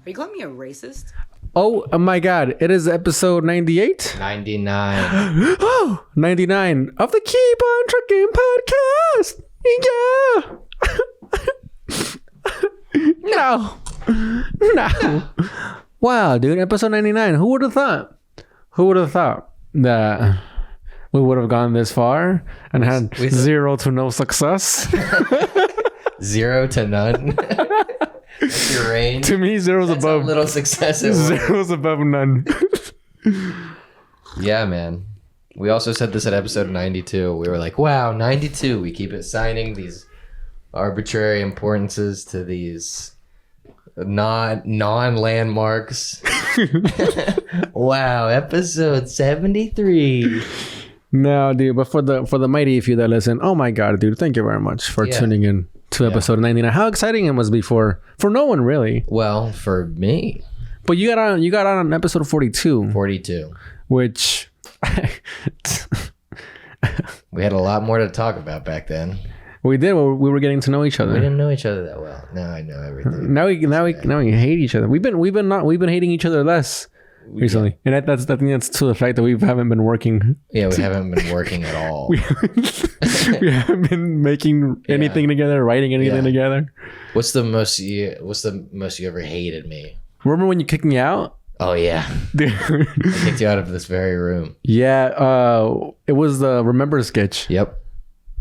Are you calling me a racist? Oh my God. It is episode 98? 99. Oh, 99 of the Keep on Trucking podcast. Yeah. No. Wow, dude. Episode 99. Who would have thought? That we would have gone this far and had zero to no success? 0 to none. That's your range. To me, zero's That's above. a little success. Zero's above none. Yeah, man. We also said this at episode 92. We were like, wow, 92. We keep assigning these arbitrary importances to these non-landmarks. Wow, episode 73. No, dude, but for the mighty few that listen, oh my God, dude, thank you very much for tuning in to episode 99. How exciting it must be for no one really. Well, for me. But you got on episode 42. 42. Which we had a lot more to talk about back then. we did. We were getting to know each other. We didn't know each other that well. Now I know everything. Now we hate each other. We've been hating each other less recently, and I think that's to the fact that we haven't been working. Yeah, we haven't been working at all. we haven't been making anything together, writing anything together. What's the most you ever hated me? Remember when you kicked me out? Oh yeah, Dude. I kicked you out of this very room. Yeah, it was the Remember sketch. Yep.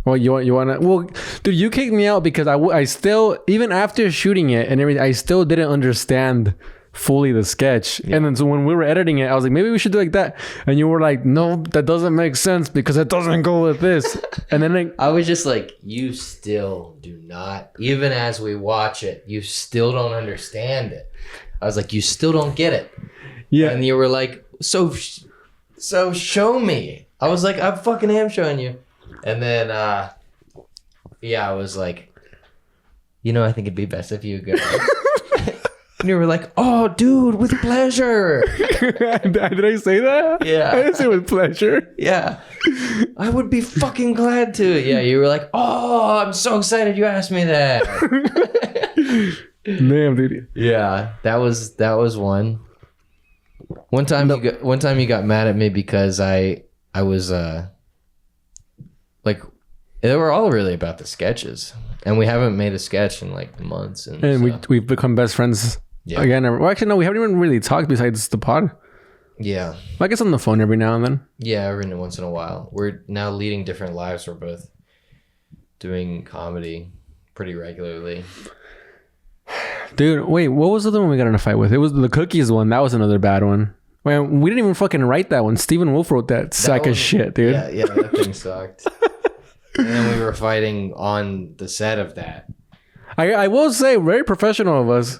Well, you want to? Well, dude, you kicked me out because I still, even after shooting it and everything, I still didn't understand fully the sketch. Yeah. And then so when we were editing it, I was like, maybe we should do like that. And you were like, no, that doesn't make sense because it doesn't go with this. And then I was just like, you still do not, even as we watch it, you still don't understand it. I was like, you still don't get it. Yeah. And you were like, so show me. I was like, I fucking am showing you. And then, I was like, I think it'd be best if you go. And you were like, oh, dude, with pleasure. Did I say that? Yeah. I didn't say with pleasure. Yeah. I would be fucking glad to. Yeah, you were like, oh, I'm so excited you asked me that. Damn, dude. Yeah, that was one. One time you got mad at me because I was like, they were all really about the sketches, and we haven't made a sketch in like months, and we've become best friends again. Well, actually, no, we haven't even really talked besides the pod. Yeah, I guess on the phone every now and then. Yeah, every once in a while. We're now leading different lives. We're both doing comedy pretty regularly. Dude, wait, what was the other one we got in a fight with? It was the cookies one. That was another bad one. Man, we didn't even fucking write that one. Stephen Wolf wrote that sack of shit, dude. Yeah, that thing sucked. And then we were fighting on the set of that. I will say, very professional of us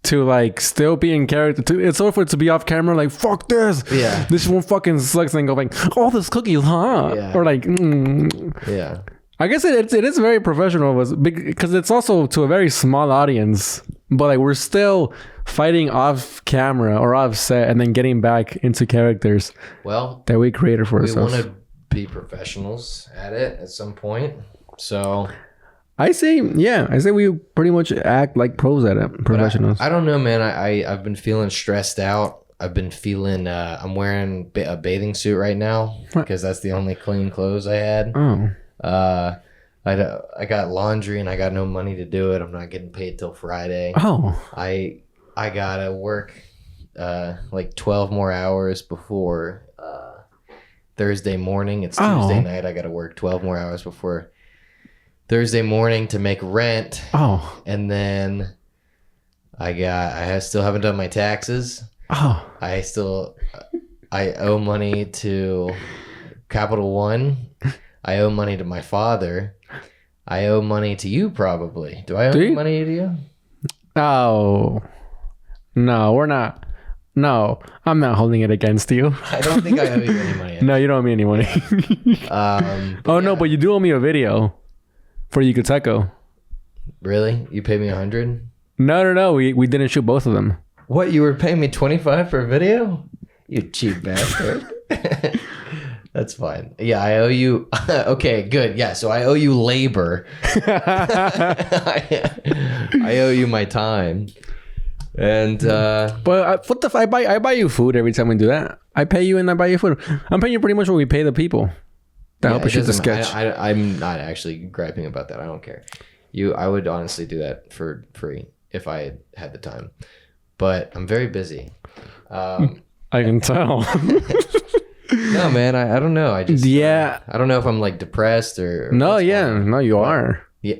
to like still be in character. It's over for it to be off camera, like, fuck this. Yeah. This one fucking sucks, and go like, oh, this cookies, huh? Yeah. Or like, Yeah. I guess it is very professional of us because it's also to a very small audience, but like we're still fighting off camera or off set and then getting back into characters that we created for ourselves. We want to be professionals at it at some point. So I say we pretty much act like pros at it, professionals. I don't know, man. I've been feeling stressed out. I've been feeling I'm wearing a bathing suit right now because that's the only clean clothes I had. Oh. I got laundry and I got no money to do it. I'm not getting paid till Friday. Oh. I gotta work like 12 more hours before Thursday morning. It's Tuesday night. I gotta work 12 more hours before Thursday morning to make rent. Oh. And then I still haven't done my taxes. Oh. I owe money to Capital One. I owe money to my father. I owe money to you, probably. Do I owe money to you? Oh. No, we're not. No, I'm not holding it against you. I don't think I owe you any money. No, you don't owe me any money. No, but you do owe me a video for Yucateco. Really? You paid me $100? No. We didn't shoot both of them. What? You were paying me $25 for a video? You cheap bastard. That's fine. Yeah, I owe you. Okay, good. Yeah, so I owe you labor. I owe you my time. And But what the I buy you food every time we do that. I pay you and I buy you food. I'm paying you pretty much what we pay the people to help us shoot the sketch. I'm not actually griping about that. I don't care. I would honestly do that for free if I had the time, but I'm very busy. I can tell. No, man, I don't know. I just I don't know if I'm like depressed or no. You are. Yeah.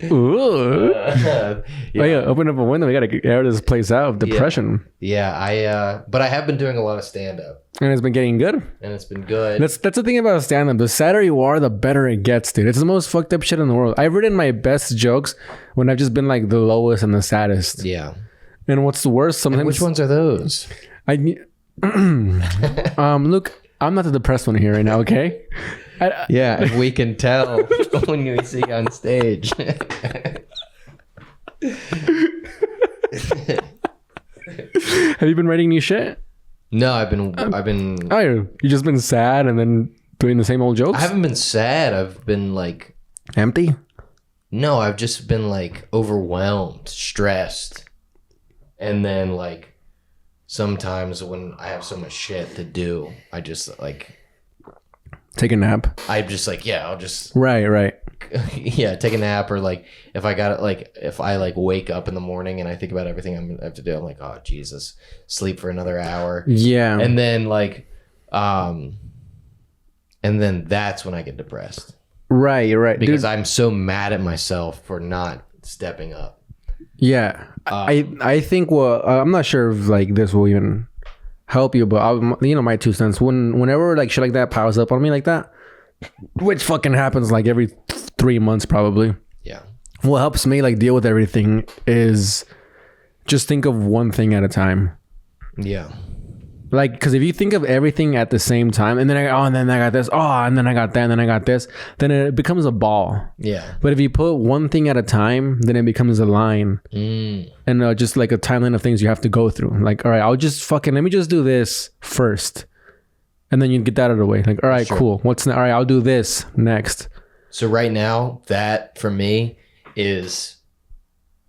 Ooh. Oh yeah, open up a window. We gotta air this place out of depression. Yeah, but I have been doing a lot of stand up. And it's been getting good. And it's been good. That's the thing about stand up. The sadder you are, the better it gets, dude. It's the most fucked up shit in the world. I've written my best jokes when I've just been like the lowest and the saddest. Yeah. And what's the worst? Sometimes. And which ones are those? Look, I'm not the depressed one here right now, okay? Yeah, we can tell when we see you on stage. Have you been writing new shit? No, I've been. Oh, you just been sad and then doing the same old jokes? I haven't been sad. I've been like empty. No, I've just been like overwhelmed, stressed, and then like sometimes when I have so much shit to do, I just like take a nap. I'm just like, yeah, I'll just right. Yeah, take a nap, or like if I got it, like if I like wake up in the morning and I think about everything I have to do, I'm like, oh Jesus, sleep for another hour. Yeah, and then like, and then that's when I get depressed. Right, you're right. Because I'm so mad at myself for not stepping up. Yeah, I think. Well, I'm not sure if like this will even help you, but my 2 cents. Whenever like shit like that piles up on me like that, which fucking happens like every 3 months probably. Yeah. What helps me like deal with everything is just think of one thing at a time. Yeah. Like, because if you think of everything at the same time, and then and then I got this, and then I got that, and then I got this, then it becomes a ball. Yeah. But if you put one thing at a time, then it becomes a line. And just like a timeline of things you have to go through. Like, all right, let me just do this first. And then you get that out of the way. Like, all right, cool. All right, I'll do this next. So right now, that for me is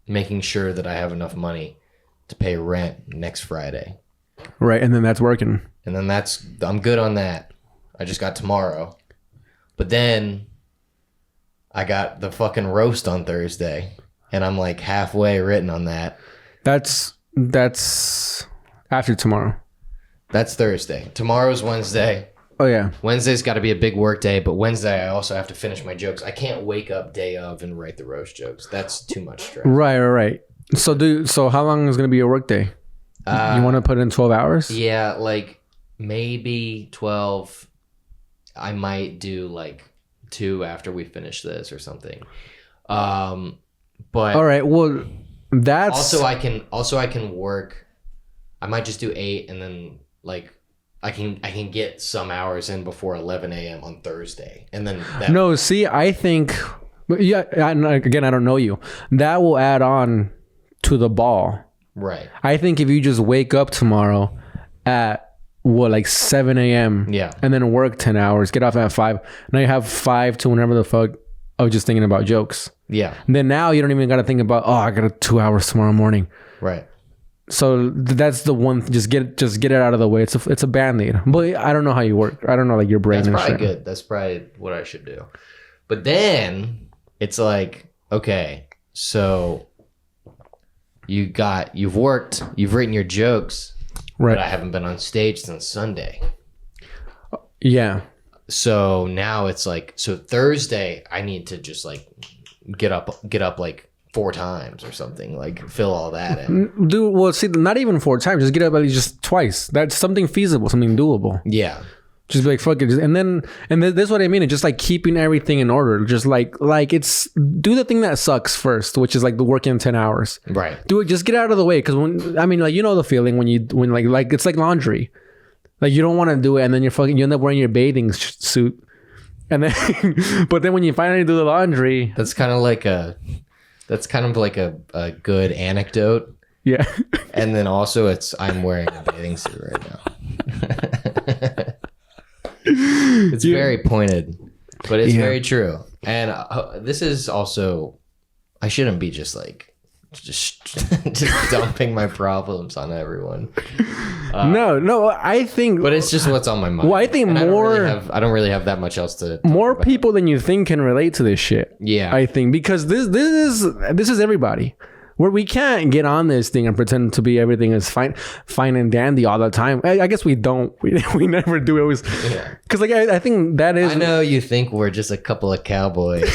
making sure that I have enough money to pay rent next Friday. Right, and then that's working. And then I'm good on that. I just got tomorrow. But then I got the fucking roast on Thursday, and I'm like halfway written on that. That's after tomorrow. That's Thursday. Tomorrow's Wednesday. Oh yeah. Wednesday's got to be a big work day, but Wednesday I also have to finish my jokes. I can't wake up day of and write the roast jokes. That's too much stress. Right. So how long is going to be your work day? You want to put in 12 hours? Yeah, like maybe 12. I might do like 2 after we finish this or something. But all right. Well, that's also I can work. I might just do 8 and then like I can get some hours in before 11 a.m. on Thursday, and then I think, yeah. Again, I don't know you. That will add on to the ball. Right. I think if you just wake up tomorrow at like 7 a.m. Yeah. And then work 10 hours, get off at 5. Now you have 5 to whenever the fuck of just thinking about jokes. Yeah. And then now you don't even got to think about, I got 2 hours tomorrow morning. Right. So that's the one. Just get it out of the way. It's a Band-Aid. But I don't know how you work. I don't know like your brain. That's probably good. That's probably what I should do. But then it's like, okay, so you've worked, you've written your jokes, right? But I haven't been on stage since Sunday. Yeah. So now it's like, so Thursday I need to just like get up like 4 times or something, like fill all that in. Dude, well, see, not even 4 times. Just get up at least just twice. That's something feasible, something doable. Yeah. Just be like, fuck it. And this is what I mean. It's just like keeping everything in order. Just like it's do the thing that sucks first, which is like the working 10 hours. Right. Do it. Just get out of the way. Cause the feeling when like it's like laundry. Like you don't want to do it. And then you end up wearing your bathing suit. And then, but then when you finally do the laundry. That's kind of like a good anecdote. Yeah. And then also I'm wearing a bathing suit right now. It's very pointed, but it's very true. And this is also, I shouldn't be just like just dumping my problems on everyone. No, I think, But it's just what's on my mind. well, I think And more, I don't really have that much else to. more people than you think can relate to this shit. Yeah. I think, because this is everybody. Where we can't get on this thing and pretend to be everything is fine and dandy all the time. I guess we don't. We never do. It was because like I think that is. I know you think we're just a couple of cowboys.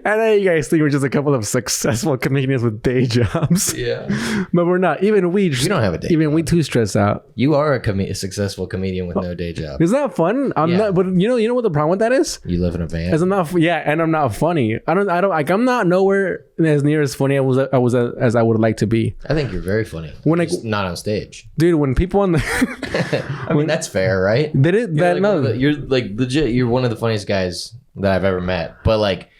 I know you guys think we're just a couple of successful comedians with day jobs. Yeah, but we're not. Even we don't have a day. Even job. we too stress out. You are a successful comedian with no day job. Isn't that fun? I'm not. But you know what the problem with that is? You live in a van. As I'm not. Yeah, and I'm not funny. I don't. Like I'm not nowhere as near as funny as I would like to be. I think you're very funny. Just not on stage, dude. When people on the, I mean that's fair, right? You're like legit. You're one of the funniest guys that I've ever met. But like,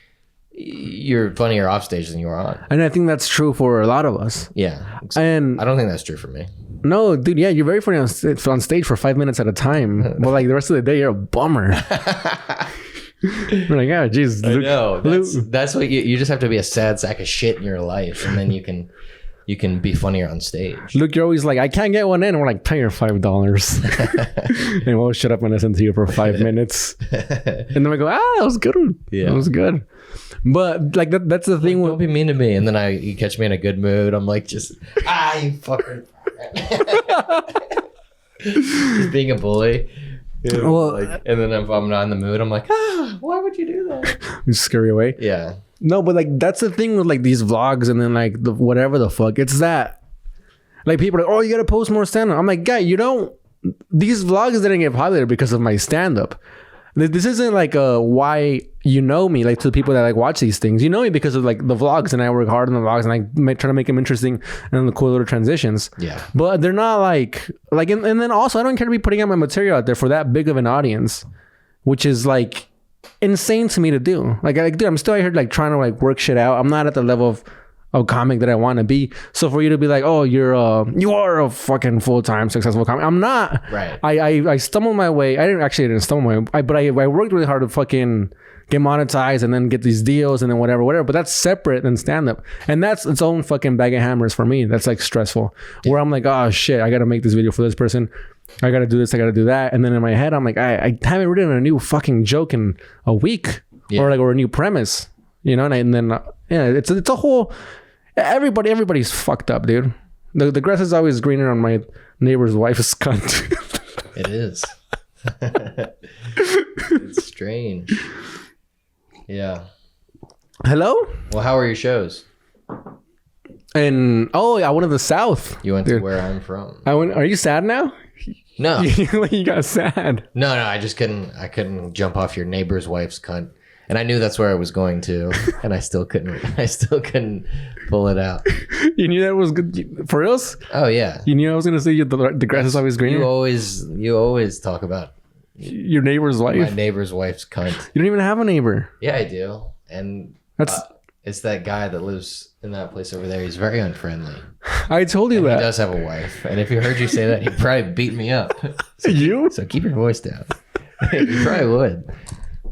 you're funnier off stage than you are on. And I think that's true for a lot of us. Yeah, and I don't think that's true for me. No, dude. Yeah, you're very funny on stage for 5 minutes at a time. But like the rest of the day, you're a bummer. We're like, oh, geez. I know. That's what you just have to be a sad sack of shit in your life, and then you can be funnier on stage. Luke, you're always like, I can't get one in. And we're like, pay your $5. And we'll shut up and listen to you for 5 minutes. And then we go, that was good. Yeah, that was good. But like that's the thing. Don't be mean to me. And then you catch me in a good mood. I'm like, you fucker. Just being a bully. Yeah, well, and then if I'm not in the mood, I'm like, why would you do that? You scare you away. Yeah. No, but like that's the thing with like these vlogs and then like whatever the fuck. It's that like people are like, oh, you gotta post more stand-up. I'm like, guy, you don't. These vlogs didn't get popular because of my stand-up. This isn't like why you know me, like to the people that like watch these things. You know me because of like the vlogs, and I work hard on the vlogs, and I try to make them interesting and the cool little transitions. Yeah. But they're not like and then also I don't care to be putting out my material out there for that big of an audience, which is like insane to me to do. Like dude, I'm still out here like trying to like work shit out. I'm not at the level of comic that I want to be. So for you to be like, oh, you are a fucking full-time successful comic. I'm not. Right. I stumbled my way. I didn't stumble my way. But I worked really hard to fucking get monetized and then get these deals and then whatever. But that's separate than stand-up. And that's its own fucking bag of hammers for me. That's like stressful. Yeah. Where I'm like, oh shit, I got to make this video for this person. I got to do this. I got to do that. And then in my head, I'm like, I haven't written a new fucking joke in a week or a new premise, you know? And then it's a whole... Everybody's fucked up, dude. The grass is always greener on my neighbor's wife's cunt. It is. It's strange. Yeah. Hello? Well, how are your shows? And I went to the South. You went to where I'm from. Are you sad now? No. You got sad. No, I just couldn't. I couldn't jump off your neighbor's wife's cunt. And I knew that's where I was going to, and I still couldn't pull it out. You knew that was good for reals? Oh yeah. You knew I was gonna say the grass is always greener. You always talk about your neighbor's wife. My neighbor's wife's cunt. You don't even have a neighbor. Yeah, I do, and it's that guy that lives in that place over there. He's very unfriendly. I told you that. He does have a wife, and if he heard you say that, he'd probably beat me up. So keep your voice down. He probably would.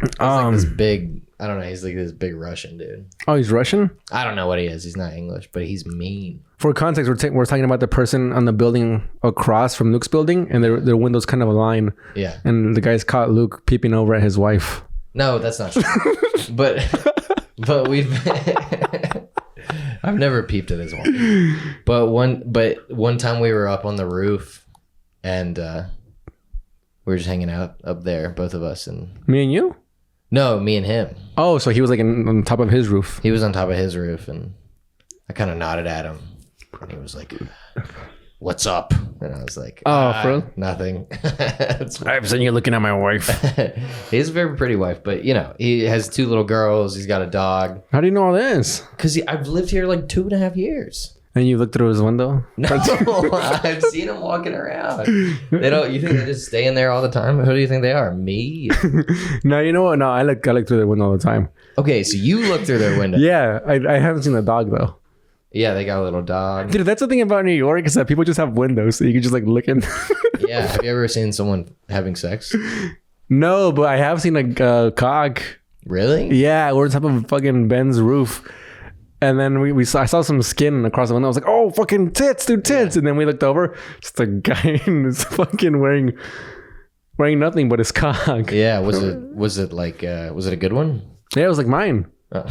He's like this big, I don't know, he's like this big Russian dude. Oh, he's Russian? I don't know what he is. He's not English, but he's mean. For context, we're talking about the person on the building across from Luke's building, and their windows kind of align. Yeah. And the guy's caught Luke peeping over at his wife. No, that's not true. but I've never peeped at his wife. But one time we were up on the roof, and we were just hanging out up there, both of us, and me and you. No, me and him. Oh, so he was like on top of his roof. He was on top of his roof, and I kind of nodded at him, and he was like, "What's up?" And I was like, for real? Nothing." I've seen you looking at my wife. He has a very pretty wife, but he has 2 little girls. He's got a dog. How do you know all this? Because I've lived here like 2.5 years. And you looked through his window? No, I've seen him walking around. You think they just stay in there all the time? Who do you think they are? Me? No, you know what? No, I look through their window all the time. Okay, so you look through their window. Yeah, I haven't seen the dog though. Yeah, they got a little dog. Dude, that's the thing about New York is that people just have windows, so you can just like look in. Yeah, have you ever seen someone having sex? No, but I have seen a cock. Really? Yeah, we're on top of fucking Ben's roof. And then I saw some skin across the window. I was like, oh, fucking tits, dude, tits. And then we looked over, just a guy in his fucking wearing nothing but his cock. Yeah, was it a good one? Yeah, it was like mine. Oh.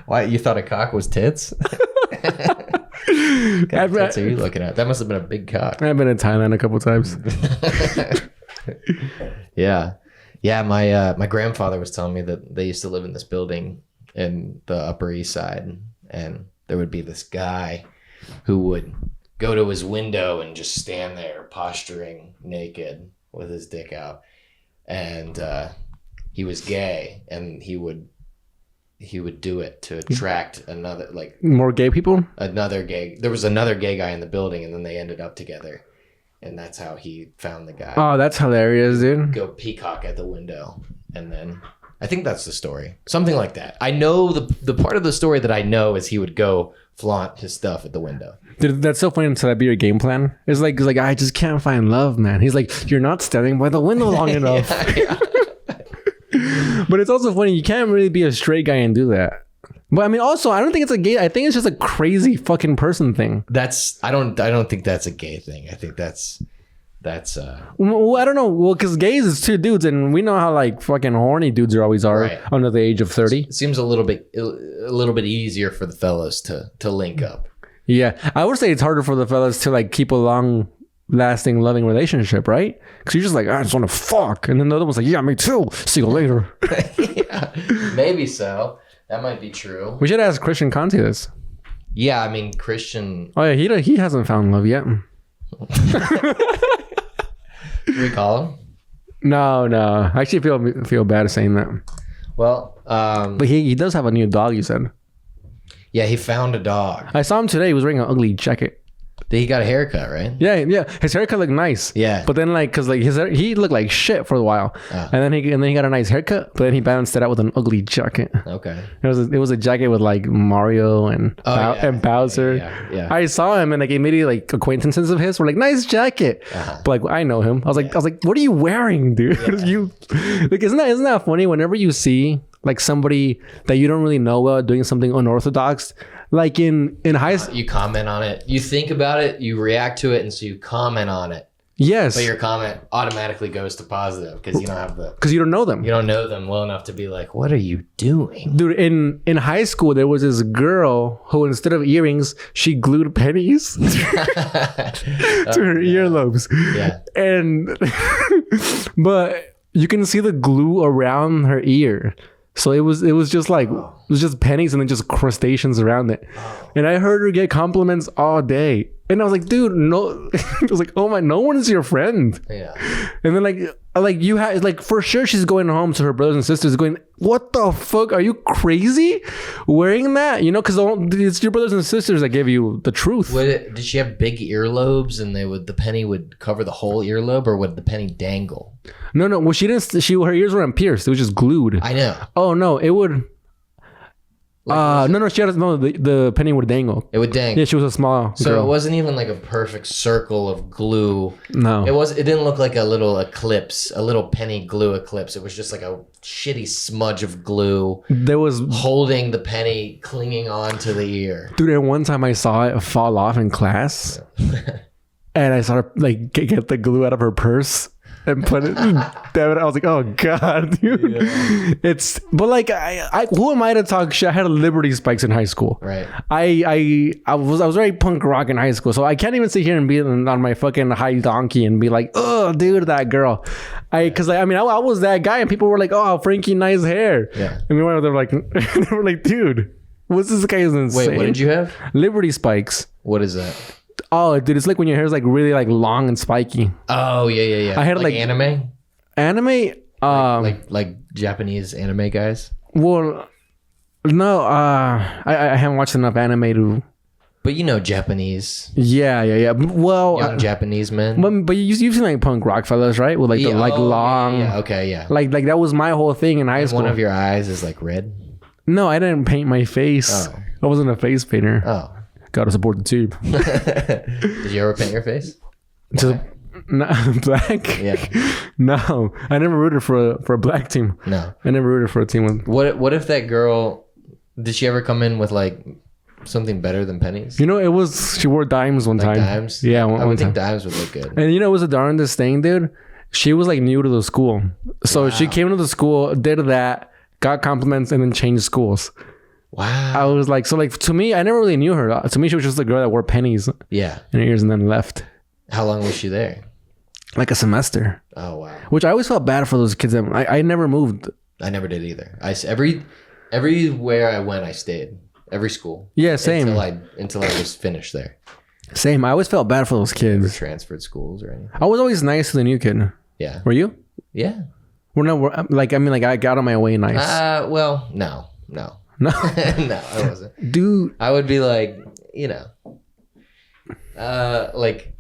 Why, you thought a cock was tits? What kind of tits are you looking at? That must have been a big cock. I've been in Thailand a couple times. Yeah. My grandfather was telling me that they used to live in this building in the Upper East Side, and there would be this guy who would go to his window and just stand there posturing naked with his dick out, and he was gay, and he would do it to attract another, like, more gay people. There was another gay guy in the building, and then they ended up together, and that's how he found the guy. Oh, that's hilarious, dude. Go peacock at the window, and then I think that's the story, something like that. I know the part of the story that I know is he would go flaunt his stuff at the window. Dude, that's so funny. So that be your game plan? It's like I just can't find love, man. He's like, you're not standing by the window long enough. Yeah. But it's also funny. You can't really be a straight guy and do that. But I mean, also, I don't think it's a gay. I think it's just a crazy fucking person thing. I don't think that's a gay thing. I think that's Well, I don't know. Well, because gays is two dudes, and we know how like fucking horny dudes always are right. under the age of 30. It seems a little bit easier for the fellas to link up. Yeah, I would say it's harder for the fellas to like keep a long lasting loving relationship, right? Because you're just like, I just want to fuck, and then the other one's like, yeah, me too, see you later. Yeah, maybe so. That might be true. We should ask Christian Conti this. Yeah, I mean, Christian. Oh yeah, he hasn't found love yet. Can we call him? No, I actually feel bad saying that. Well, but he does have a new dog, you said. Yeah, he found a dog. I saw him today. He was wearing an ugly jacket. He got a haircut, right? Yeah. His haircut looked nice. Yeah. But then, like, cause like he looked like shit for a while, and then he got a nice haircut. But then he balanced it out with an ugly jacket. Okay. It was a jacket with like Mario and Bowser. Yeah. I saw him and like immediately like acquaintances of his were like, nice jacket. But like I know him. I was like, what are you wearing, dude? Yeah. You like isn't that funny? Whenever you see like somebody that you don't really know well doing something unorthodox. Like in high school, you comment on it. You think about it. You react to it, and so you comment on it. Yes, but your comment automatically goes to positive because you don't have because you don't know them. You don't know them well enough to be like, "What are you doing, dude?" In high school, there was this girl who, instead of earrings, she glued pennies to her earlobes. Yeah, and but you can see the glue around her ear. So it was just like it was just pennies and then just crustaceans around it. And I heard her get compliments all day. And I was like, dude, no. I was like, oh my, no one is your friend. Yeah. And then like you had like for sure she's going home to her brothers and sisters going, what the fuck? Are you crazy wearing that? You know, because it's your brothers and sisters that give you the truth. Did she have big earlobes and the penny would cover the whole earlobe, or would the penny dangle? No. Well, she didn't. Her ears weren't pierced. It was just glued. I know. Oh no, it would. No. She had the penny would dangle. It would dangle. Yeah, she was a small girl. It wasn't even like a perfect circle of glue. No, it didn't look like a little eclipse, a little penny glue eclipse. It was just like a shitty smudge of glue. There was holding the penny, clinging on to the ear. Dude, and one time I saw it fall off in class, and I saw her like get the glue out of her purse. And put it. Damn it! I was like, "Oh God, dude!" Yeah. But like, I who am I to talk shit? I had Liberty Spikes in high school. Right. I was very punk rock in high school, so I can't even sit here and be on my fucking high donkey and be like, "Oh, dude, that girl." I was that guy, and people were like, "Oh, Frankie, nice hair." Yeah. And meanwhile, they were like, "Dude, what's this guy's insane?" Wait, what did you have? Liberty Spikes. What is that? Oh, dude, it's like when your hair's like really like long and spiky. Oh, yeah. I had like anime? Anime? Like Japanese anime guys? Well, no, I haven't watched enough anime to... But you know Japanese. Yeah. Well... Young Japanese men. But you've seen like punk rock fellas, right? With like the long... Yeah, okay, yeah. Like that was my whole thing in high school. One of your eyes is like red? No, I didn't paint my face. Oh. I wasn't a face painter. Oh. Gotta support the team. Did you ever paint your face? Black? Yeah. No, I never rooted for a black team. No, I never rooted for a team with. What if that girl Did she ever come in with like something better than pennies? You know, she wore dimes one time. Dimes? Yeah, I would think time. dimes would look good. And you know, it was the darndest thing, dude. She was like new to the school. So she came to the school, did that, got compliments, and then changed schools. Wow. I was like, so like to me, I never really knew her. To me, she was just a girl that wore pennies in her ears and then left. How long was she there? Like a semester. Oh, wow. Which I always felt bad for those kids. I never moved. I never did either. Everywhere I went, I stayed. Every school. Yeah, same. Until I was finished there. Same. I always felt bad for those kids. Never transferred schools or anything. I was always nice to the new kid. Yeah. Were you? Yeah. I got on my way nice. Well, no. No, No, I wasn't. dude. I would be like, you know, like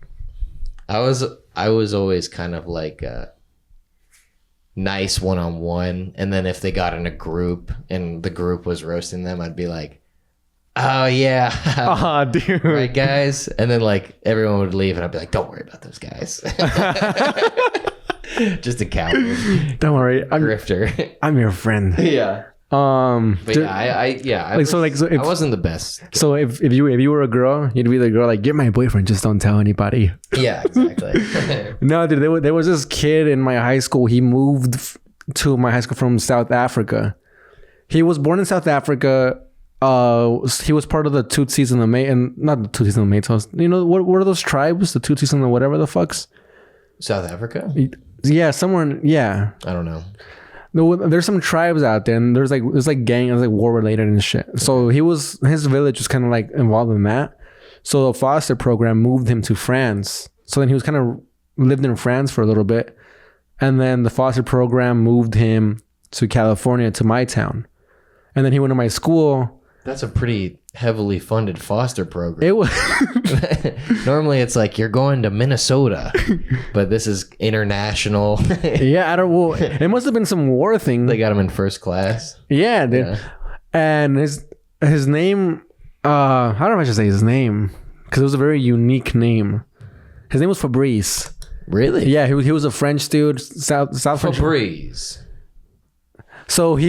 I was always kind of like nice one-on-one, and then if they got in a group and the group was roasting them, I'd be like, oh yeah, Dude, right guys, and then like everyone would leave and I'd be like, don't worry about those guys. Just a coward. Don't worry, I'm grifter. I'm your friend. Yeah. But I wasn't the best. So if you were a girl, you'd be the girl like, get my boyfriend, just don't tell anybody. Yeah, exactly. No, dude, there was this kid in my high school. He moved to my high school from South Africa. He was born in South Africa. He was part of the Tutsis and the not the Tutsis and the Métis. You know what are those tribes? The Tutsis and the whatever the fucks. South Africa? Yeah, somewhere. Yeah, I don't know. No, there's some tribes out there, and there's like gang, it's like war related and shit. So his village was kind of like involved in that. So the foster program moved him to France. So then he was kind of lived in France for a little bit, and then the foster program moved him to California, to my town, and then he went to my school. That's a pretty heavily funded foster program. It was normally it's like you're going to Minnesota, but this is international. Yeah, I don't. Well, it must have been some war thing. They got him in first class. Yeah, dude. Yeah. And his name. I don't know if I should say his name because it was a very unique name. His name was Fabrice. Really? Yeah, he was a French dude. South French. Fabrice. So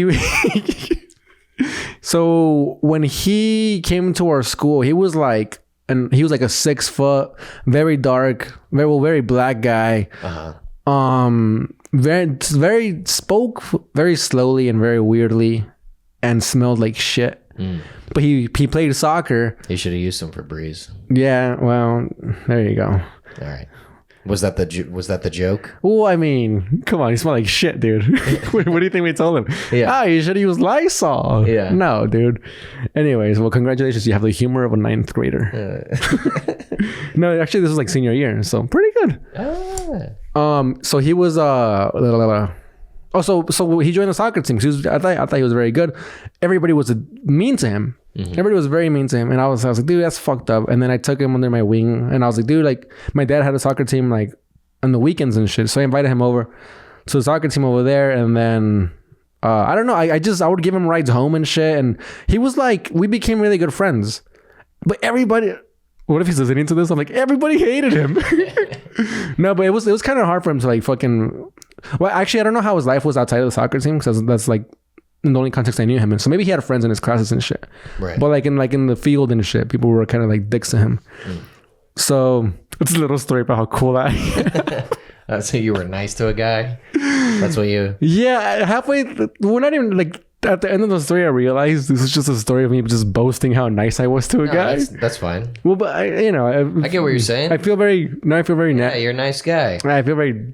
So when he came to our school, he was like a 6 foot, very dark, very black guy. Spoke very slowly and very weirdly, and smelled like shit. But he played soccer. He should have used some Febreze. Yeah, well, there you go. All right. Was that the joke? Well, I mean, come on, he smelled like shit, dude. What do you think we told him? Yeah. You should have used Lysol. Yeah. No, dude. Anyways, well, congratulations. You have the humor of a 9th grader. No, actually, this was like senior year, so pretty good. So he was so he joined the soccer team. I thought he was very good. Everybody was mean to him. Mm-hmm. Everybody was very mean to him, and I was like, dude, that's fucked up. And then I took him under my wing, and I was like, dude, like my dad had a soccer team like on the weekends and shit, so I invited him over to the soccer team over there, and then I don't know, I would give him rides home and shit, and he was like, we became really good friends, but everybody. What if he's listening to this? I'm like, everybody hated him. No, but it was kind of hard for him to like fucking. Well, actually, I don't know how his life was outside of the soccer team because that's like the only context I knew him in. So maybe he had friends in his classes and shit. Right. But like in the field and shit, people were kind of like dicks to him. So it's a little story about how cool I am. So you were nice to a guy? That's what you... Yeah, halfway... We're not even like... At the end of the story, I realized this was just a story of me just boasting how nice I was to a guy. That's fine. Well, but I get what you're saying. I feel very... Yeah, you're a nice guy. I feel very...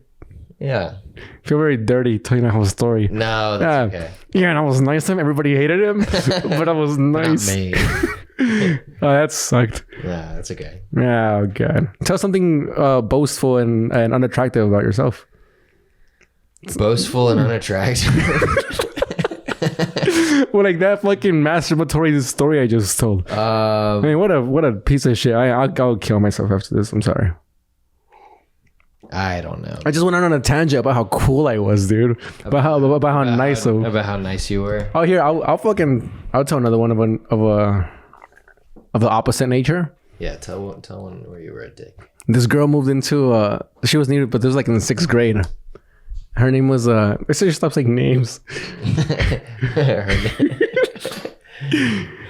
Yeah. I feel very dirty telling my whole story. No, that's okay. Yeah, and I was nice to him. Everybody hated him, but I was nice. Not me. Oh, that sucked. Yeah, that's okay. Oh, God. Tell something boastful and unattractive about yourself. Boastful and unattractive? Well, like that fucking masturbatory story I just told. I mean, what a piece of shit. I'll kill myself after this. I'm sorry. I don't know. I just went on a tangent about how cool I was, dude. About how nice you were. Oh, here I'll tell another one of the opposite nature. Yeah, tell one where you were a dick. This girl moved into she was needed, but this was like in the 6th grade. Her name was I should stop saying names.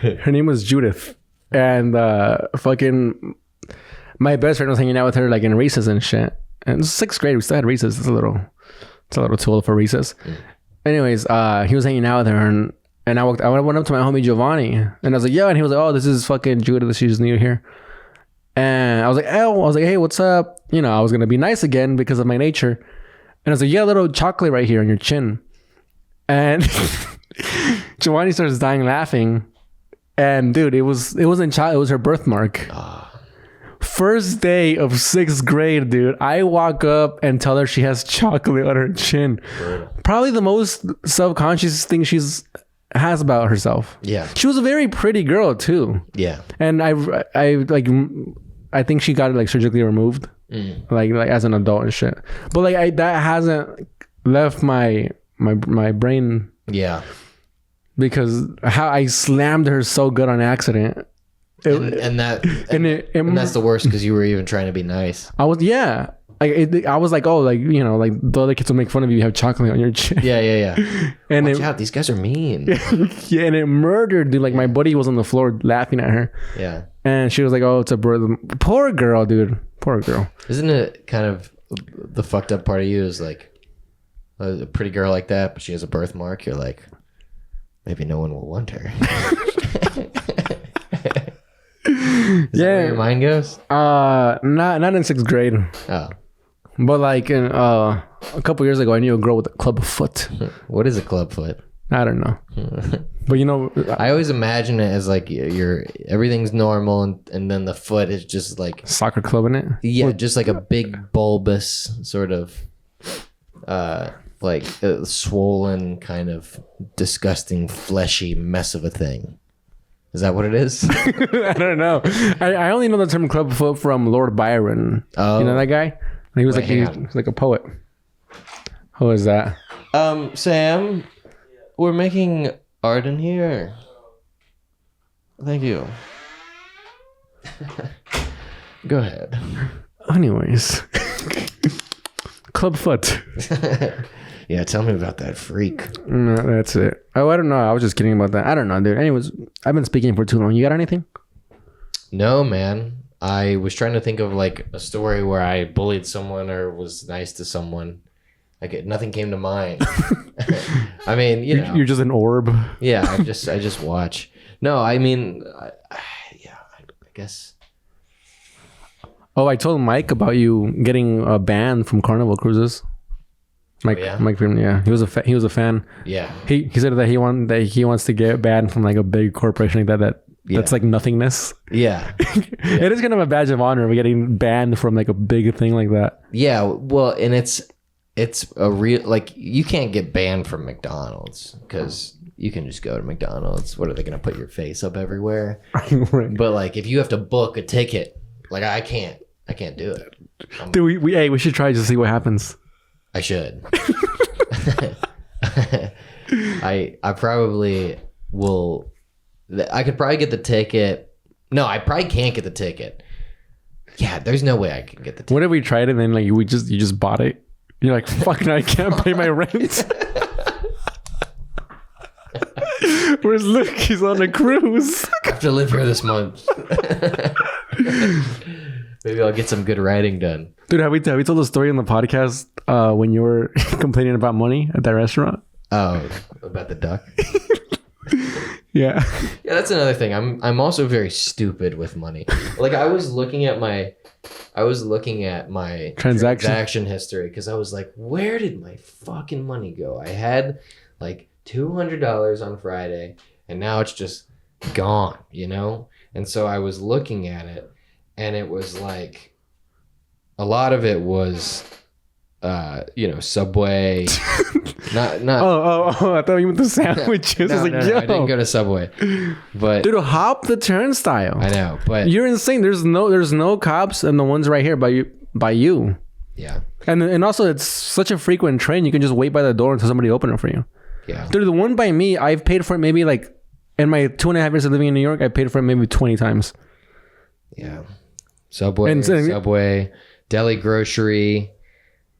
Her name was Judith. And fucking my best friend was hanging out with her like in recess and shit. And it was 6th grade. We still had recess. It's a little tool for recess. Anyways, he was hanging out with her and I went up to my homie Giovanni and I was like, yo, and he was like, oh, this is fucking Judith. She's new here. And I was like, hey, what's up? You know, I was gonna be nice again because of my nature. And I was like, you got a little chocolate right here on your chin. And Giovanni starts dying laughing. And dude, it wasn't chocolate, it was her birthmark. First day of 6th grade, dude. I walk up and tell her she has chocolate on her chin. Probably the most self-conscious thing has about herself. Yeah. She was a very pretty girl too. Yeah. And I think she got it like surgically removed. Like as an adult and shit. But like that hasn't left my brain. Yeah. Because how I slammed her so good on accident. And that's the worst because you were even trying to be nice. I was I was like, oh, like, you know, like the other kids will make fun of you. You have chocolate on your chin. Yeah. And watch out, these guys are mean. Yeah, and it murdered, dude. Like my buddy was on the floor laughing at her. Yeah. And she was like, oh, it's a brother. Poor girl, dude. Poor girl. Isn't it kind of the fucked up part of you is like a pretty girl like that, but she has a birthmark. You're like, maybe no one will want her. Is that where your mind goes? Not in 6th grade. Oh. But like a couple years ago, I knew a girl with a club foot. What is a club foot? I don't know. But you know, I always imagine it as like everything's normal and then the foot is just like soccer club in it. Yeah, just like a big bulbous sort of like a swollen kind of disgusting fleshy mess of a thing. Is that what it is? I don't know. I only know the term club foot from Lord Byron. Oh, you know that guy? He was he was like a poet. Who is that? Sam, we're making art in here. Thank you. Go ahead. Anyways, club foot. Yeah, tell me about that freak. No, that's it. Oh, I don't know. I was just kidding about that. I don't know, dude. Anyways, I've been speaking for too long. You got anything? No, man. I was trying to think of like a story where I bullied someone or was nice to someone. Like nothing came to mind. I mean, you know, you're just an orb. Yeah, I just watch. No, I mean, I guess. Oh, I told Mike about you getting a ban from Carnival Cruises. Mike, oh, yeah? Mike Freeman, yeah, he was a fan. Yeah, he said that he wants to get banned from like a big corporation like that. That's like nothingness. Yeah. It is kind of a badge of honor. We're getting banned from like a big thing like that. Yeah, well, and it's a real, like, you can't get banned from McDonald's because you can just go to McDonald's. What are they going to put your face up everywhere? Right. But like, if you have to book a ticket, like I can't do it. Dude, we should try to see what happens. I should. I probably will. I could probably get the ticket. No, I probably can't get the ticket. Yeah, there's no way I can get the ticket. What if we tried it and then like you just bought it? You're like, fuck, now I can't pay my rent. Where's Luke? He's on a cruise. I have to live here this month. Maybe I'll get some good writing done. Dude, have we told the story on the podcast when you were complaining about money at that restaurant? Oh, about the duck? Yeah. Yeah, that's another thing. I'm also very stupid with money. Like I was looking at my transaction history because I was like, where did my fucking money go? I had like $200 on Friday and now it's just gone, you know? And so I was looking at it and it was like a lot of it was Subway. not Oh, I thought you meant the sandwiches. No, I didn't go to Subway. But dude, hop the turnstile. I know, but you're insane. There's no cops and the ones right here by you. Yeah. And also it's such a frequent train, you can just wait by the door until somebody open it for you. Yeah. Dude, the one by me, I've paid for it maybe like in my 2.5 years of living in New York, I paid for it maybe 20 times. Yeah. Subway, deli grocery.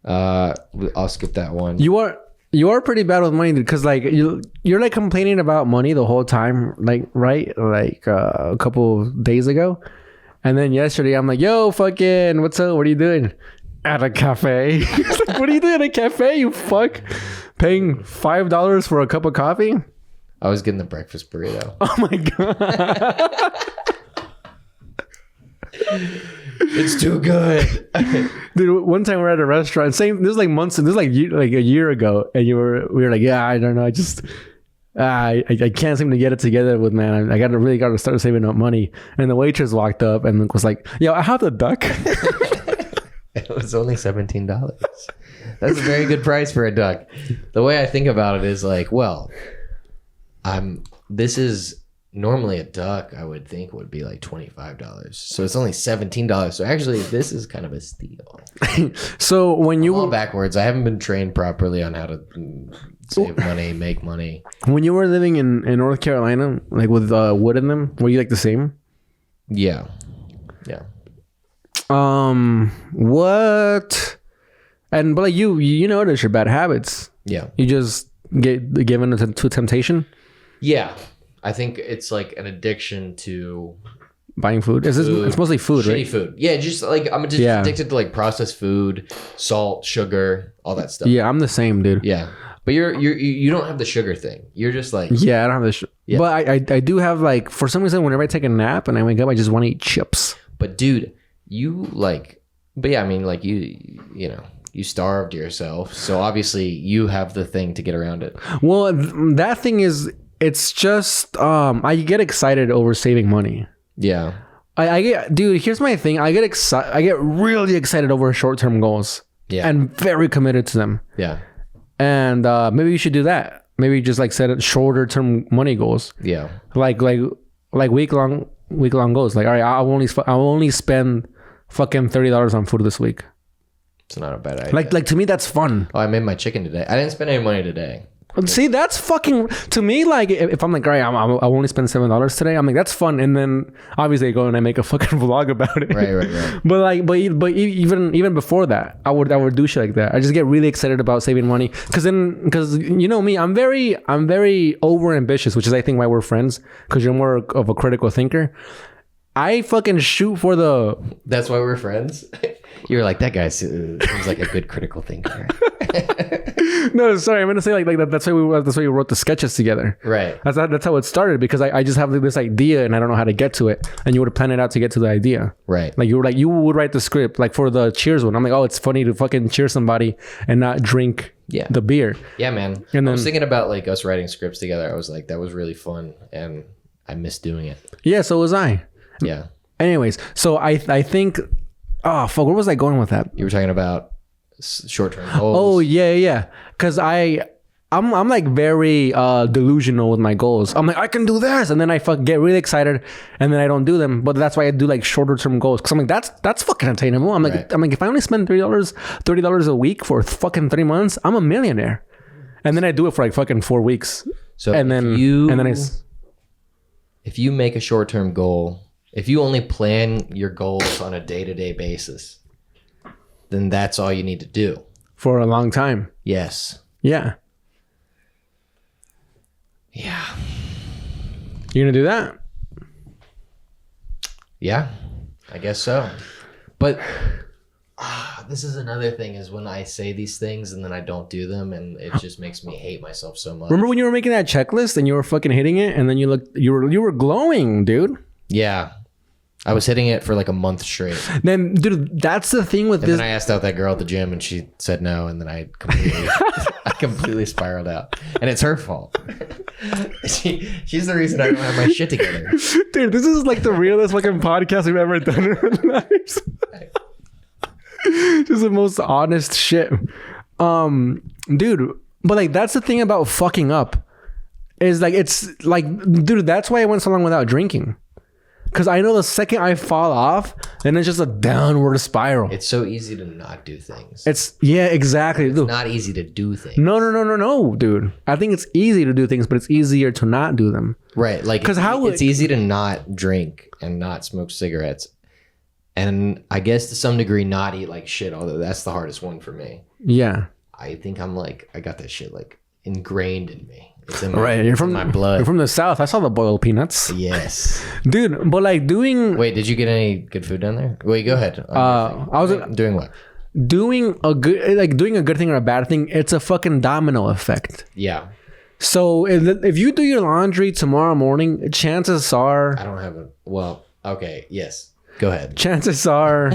I'll skip that one. You are You are pretty bad with money, dude. Because like you're like complaining about money the whole time, like right, like a couple days ago, and then yesterday I'm like, "Yo, fucking, what's up? What are you doing?" At a cafe. Like, what are you doing at a cafe? You fuck, paying $5 for a cup of coffee? I was getting the breakfast burrito. Oh my god. It's too good. Dude, one time we were at a restaurant. This was like months. This was like a year ago, and we were like, yeah, I don't know. I just I can't seem to get it together with man. I really got to start saving up money. And the waitress walked up and was like, yo, I have the duck. It was only $17. That's a very good price for a duck. The way I think about it is like, well, this is normally a duck I would think would be like $25. So it's only $17. So actually this is kind of a steal. So when you were backwards, I haven't been trained properly on how to save money, make money. When you were living in North Carolina, like with wood in them, were you like the same? Yeah. Yeah. What? But like you notice your bad habits. Yeah. You just get given to temptation. Yeah. I think it's like an addiction to buying food. It's mostly food, shitty right? Food. Yeah, just like I'm just addicted to like processed food, salt, sugar, all that stuff. Yeah, I'm the same, dude. Yeah. But you don't have the sugar thing. You're just like I don't have the yeah. But I do have like, for some reason whenever I take a nap and I wake up, I just want to eat chips. But dude, you like, but yeah, I mean like you know, you starved yourself. So obviously you have the thing to get around it. Well, that thing is, it's just I get excited over saving money. Yeah. I get, dude, here's my thing. I get really excited over short-term goals. Yeah. And very committed to them. Yeah. And maybe you should do that. Maybe just like set shorter-term money goals. Yeah. Like week-long goals. Like, all right, I'll only spend fucking $30 on food this week. It's not a bad idea. Like to me, that's fun. Oh, I made my chicken today. I didn't spend any money today. See, that's fucking, to me, like if I'm like, all right, I only spend $7 today, I'm like, that's fun. And then obviously I go and I make a fucking vlog about it. Right. But even before that, I would do shit like that. I just get really excited about saving money because you know me, I'm very over ambitious, which is I think why we're friends, because you're more of a critical thinker. I fucking shoot for the. That's why we're friends. You're like, that guy seems like a good critical thinker. No, sorry, I'm gonna say like that. That's why we wrote the sketches together. Right. That's how it started, because I just have this idea and I don't know how to get to it, and you would plan it out to get to the idea. Right. Like you would write the script like for the cheers one. I'm like, oh, it's funny to fucking cheer somebody and not drink the beer. Yeah, man. And then, I was thinking about like us writing scripts together. I was like, that was really fun, and I miss doing it. Yeah, so was I. Yeah. Anyways, so I think, oh fuck, where was I going with that? You were talking about short-term goals. Oh yeah. Because I'm like very delusional with my goals. I'm like, I can do this, and then I get really excited, and then I don't do them. But that's why I do like shorter-term goals, because I'm like, that's fucking attainable. I'm like, if I only spend $30 a week for fucking 3 months, I'm a millionaire. And then I do it for like fucking 4 weeks. So if you make a short-term goal. If you only plan your goals on a day-to-day basis, then that's all you need to do. For a long time. Yes. Yeah. Yeah. You gonna do that? Yeah, I guess so. But this is another thing, is when I say these things and then I don't do them, and it just makes me hate myself so much. Remember when you were making that checklist and you were fucking hitting it, and then you were glowing, dude. Yeah. I was hitting it for like a month straight. Then, dude, that's the thing with this. And then I asked out that girl at the gym, and she said no, and then I completely spiraled out. And it's her fault. She's the reason I don't have my shit together. Dude, this is like the realest fucking podcast we've ever done in our lives. Just the most honest shit. Dude, but like that's the thing about fucking up. Is like, it's like, dude, that's why I went so long without drinking. Because I know the second I fall off, then it's just a downward spiral. It's so easy to not do things. Yeah, exactly. It's not easy to do things. No, dude. I think it's easy to do things, but it's easier to not do them. Right. Like, because it's easy to not drink and not smoke cigarettes. And I guess to some degree not eat like shit, although that's the hardest one for me. Yeah. I think I'm like, I got that shit like ingrained in me. It's in Right, you're from my blood. You're from the South. I saw the boiled peanuts. Yes, dude. But like doing. Wait, did you get any good food down there? Wait, go ahead. I was doing what? Doing a good thing or a bad thing. It's a fucking domino effect. Yeah. So if you do your laundry tomorrow morning, chances are. I don't have a. Well, okay. Yes. Go ahead. Chances are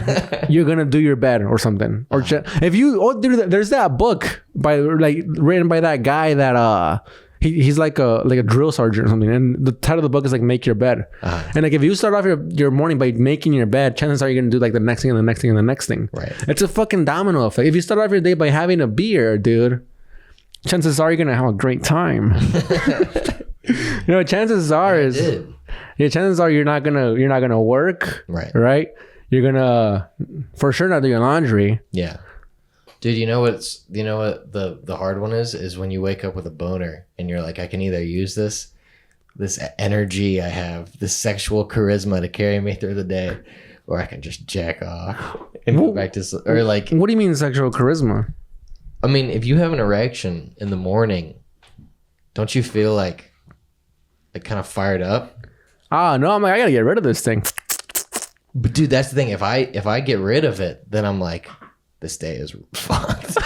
you're gonna do your bed or something. Or if you, dude, there's that book written by that guy that he's like a drill sergeant or something, and the title of the book is like Make Your Bed. And like if you start off your morning by making your bed, chances are you're gonna do like the next thing and the next thing and the next thing. Right. It's a fucking domino effect. If you start off your day by having a beer, dude, chances are you're gonna have a great time. Chances are chances are you're not gonna work. Right. You're gonna for sure not do your laundry. Yeah. Dude, you know what the hard one is when you wake up with a boner and you're like, I can either use this energy I have, this sexual charisma to carry me through the day, or I can just jack off and go back to or like. What do you mean sexual charisma? I mean, if you have an erection in the morning, don't you feel like kind of fired up? No, I'm like, I gotta get rid of this thing. But dude, that's the thing. If I get rid of it, then I'm like, this day is fucked.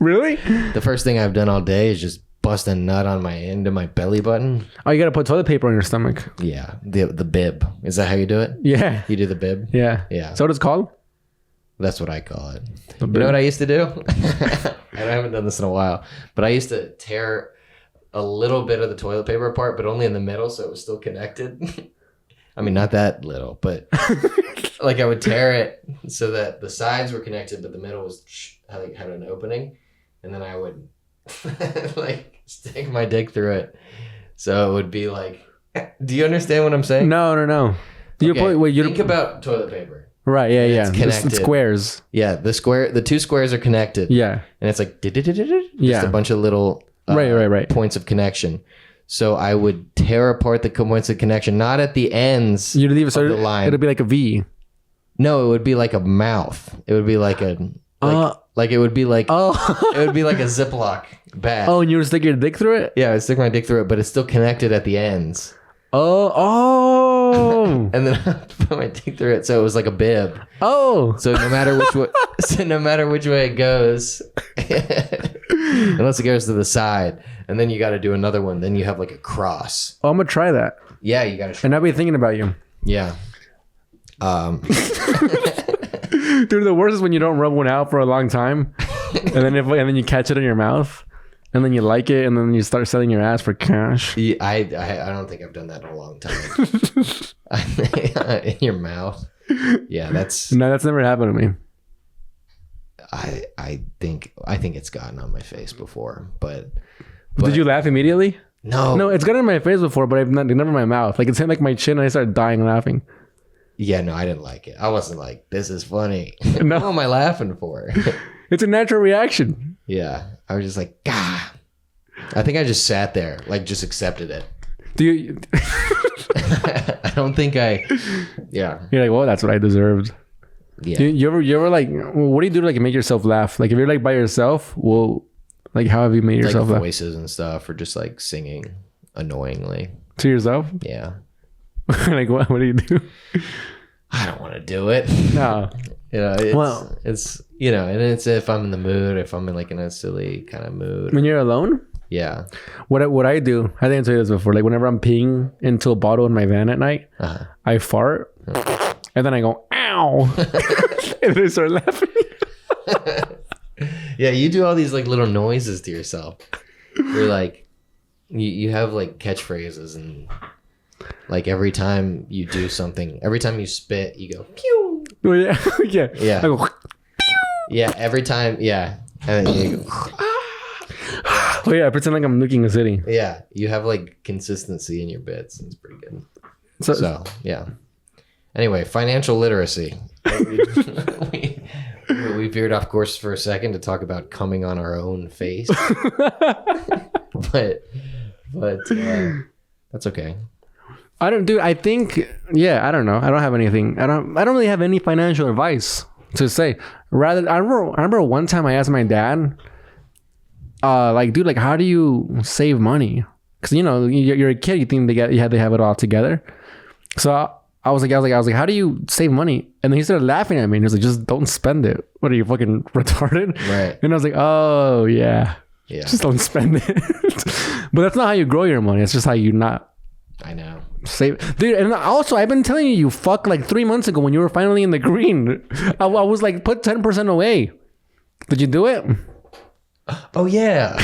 Really? The first thing I've done all day is just bust a nut on my end of my belly button. Oh, you gotta put toilet paper on your stomach. Yeah, the bib. Is that how you do it? Yeah. You do the bib? Yeah. Yeah. So what it's called? That's what I call it. You know what I used to do? I haven't done this in a while, but I used to tear a little bit of the toilet paper apart, but only in the middle, so it was still connected. I mean, not that little, but like I would tear it so that the sides were connected, but the middle was had an opening, and then I would like stick my dick through it, so it would be like. Do you understand what I'm saying? No. Okay. Think about toilet paper. Right. Yeah. It's connected. It's squares. Yeah. The two squares are connected. Yeah. And it's like just a bunch of little right points of connection. So I would tear apart the points of connection, not at the ends You'd leave of the line. It'll be like a V. No, it would be like a mouth. It would be like a it would be like it would be like a Ziploc bag. Oh, and you would stick your dick through it? Yeah, I would stick my dick through it, but it's still connected at the ends. Oh. And then I put my dick through it, so it was like a bib. Oh. So no matter which way it goes, unless it goes to the side, and then you got to do another one. Then you have like a cross. Oh, I'm gonna try that. Yeah, you got to. And I'll be thinking about you. Yeah. Dude, the worst is when you don't rub one out for a long time, and then you catch it in your mouth. And then you like it, and then you start selling your ass for cash. Yeah, I don't think I've done that in a long time. In your mouth. Yeah, that's never happened to me. I think it's gotten on my face before, but did you laugh immediately? No, it's gotten in my face before, but never in my mouth. Like it's hit like my chin, and I started dying laughing. Yeah, no, I didn't like it. I wasn't like, this is funny. No. What am I laughing for? It's a natural reaction. Yeah, I was just like, Gah. I think I just sat there, like just accepted it. Do you? I don't think I. Yeah. You're like, well, that's what I deserved. Yeah. You ever like, what do you do to like make yourself laugh? Like if you're like by yourself, well, like how have you made yourself like laugh? Voices and stuff, or just like singing annoyingly To yourself? Yeah. Like what do you do? I don't want to do it. No. It's and it's if I'm in the mood, if I'm in like in a silly kind of mood. When you're alone? Yeah. What I do, I didn't tell you this before. Like whenever I'm peeing into a bottle in my van at night, I fart, and then I go ow, and then I start laughing. Yeah, you do all these like little noises to yourself. You're like, you have like catchphrases, and like every time you do something, every time you spit, you go pew. Well, yeah, Yeah. I go, pew. Yeah, every time, yeah, and then you go. Oh yeah, I pretend like I'm nuking a city. Yeah, you have like consistency in your bits. It's pretty good. So yeah. Anyway, financial literacy. We veered off course for a second to talk about coming on our own face, but that's okay. I don't know. I don't have anything. I don't really have any financial advice to say. Rather, I remember one time I asked my dad, like, dude, like, how do you save money? Because you know, you're a kid, you think they have it all together. So I was like, how do you save money? And then he started laughing at me, and he was like, just don't spend it. What are you, fucking retarded? Right. And I was like, oh yeah, just don't spend it. But that's not how you grow your money. It's just how you not. I know. Save, dude. And also, I've been telling you fuck like 3 months ago when you were finally in the green. I was like, put 10% away. Did you do it? Oh yeah.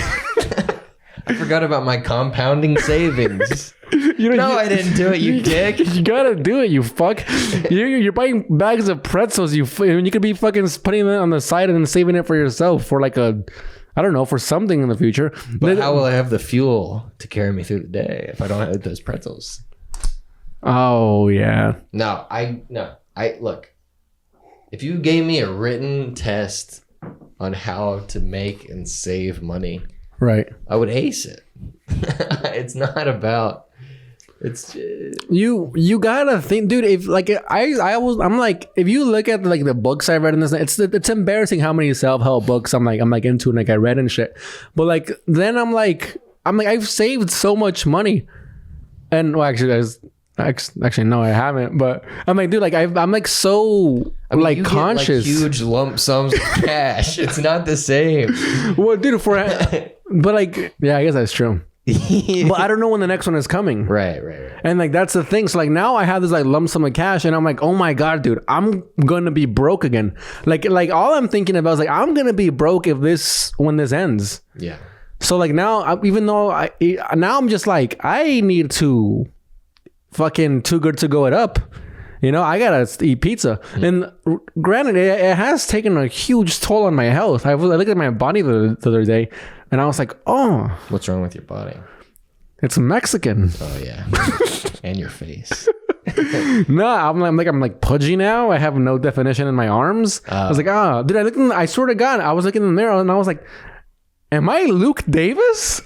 I forgot about my compounding savings. I didn't do it, you dick. You gotta do it, you fuck. You're buying bags of pretzels. You could be fucking putting it on the side and then saving it for yourself for like I don't know, for something in the future. But how will I have the fuel to carry me through the day if I don't have those pretzels? Oh yeah. No. Look. If you gave me a written test on how to make and save money, right, I would ace it. It's not about. It's you gotta think, dude. If like I'm like, if you look at like the books I read in this, it's embarrassing how many self-help books I'm like into and like I read and shit. But like then I'm like I've saved so much money, and well actually no I haven't. But I'm like, dude, like I'm like so like you conscious. Get, like, huge lump sums of cash. It's not the same. Well, dude, but like yeah, I guess that's true. But I don't know when the next one is coming. Right. And like that's the thing. So like now I have this like lump sum of cash, and I'm like, oh my god, dude, I'm gonna be broke again. Like all I'm thinking about is like I'm gonna be broke when this ends. Yeah. So like now, even though now I'm just like I need to fucking Too Good to Go it up. You know, I gotta eat pizza. And granted, it has taken a huge toll on my health. I looked at my body the other day, and I was like, oh. What's wrong with your body? It's Mexican. Oh, yeah. And your face. No, I'm like pudgy now. I have no definition in my arms. I was like, dude, I swear to God, I was looking in the mirror, and I was like, am I Luke Davis?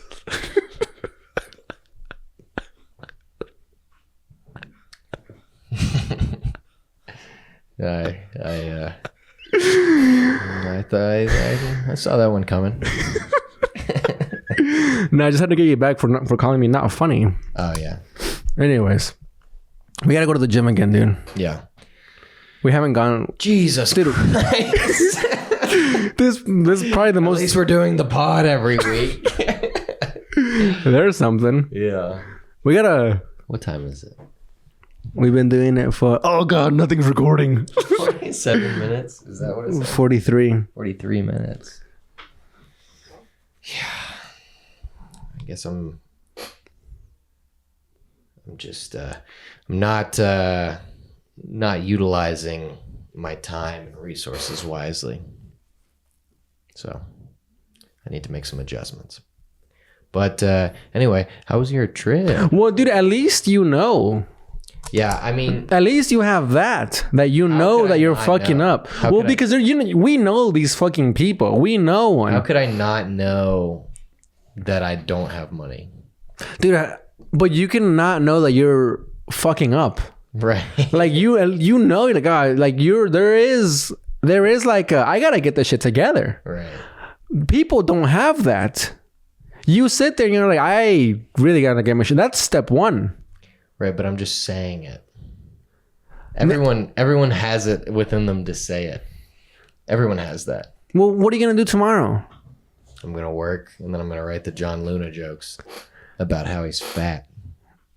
I saw that one coming. No, I just had to get you back for calling me not funny. Oh yeah. Anyways, we gotta go to the gym again, dude. Yeah. We haven't gone. Jesus, dude. This is probably the most. At least we're doing the pod every week. There's something. Yeah. We gotta. What time is it? We've been doing it for. Oh God, nothing's recording. 47 minutes. Is that what it says? 43. 43 minutes. Yeah. I guess I'm just I'm not utilizing my time and resources wisely. So I need to make some adjustments. But anyway, how was your trip? Well, dude, at least you know. Yeah, I mean, at least you have that you know that you're fucking up. Well, because we know these fucking people. We know one. How could I not know that I don't have money? Dude, but you can not know that you're fucking up. Right. Like you know, like God, like there is like I gotta get this shit together. Right. People don't have that. You sit there and you're like, I really gotta get my shit. That's step one. Right, but I'm just saying it. Everyone has it within them to say it. Everyone has that. Well, what are you gonna do tomorrow? I'm gonna work, and then I'm gonna write the John Luna jokes about how he's fat.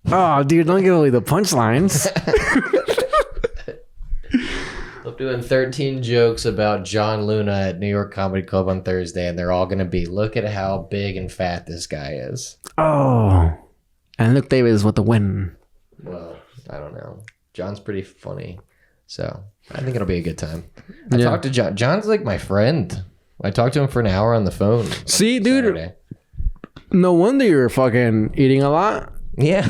Oh, dude, don't give away the punchlines. I'm doing 13 jokes about John Luna at New York Comedy Club on Thursday, and they're all gonna be, look at how big and fat this guy is. Oh, and Luke Davis with the win. Well, I don't know. John's pretty funny, so I think it'll be a good time. I talked to John. John's like my friend. I talked to him for an hour on the phone. See, dude, Saturday. No wonder you're fucking eating a lot. Yeah.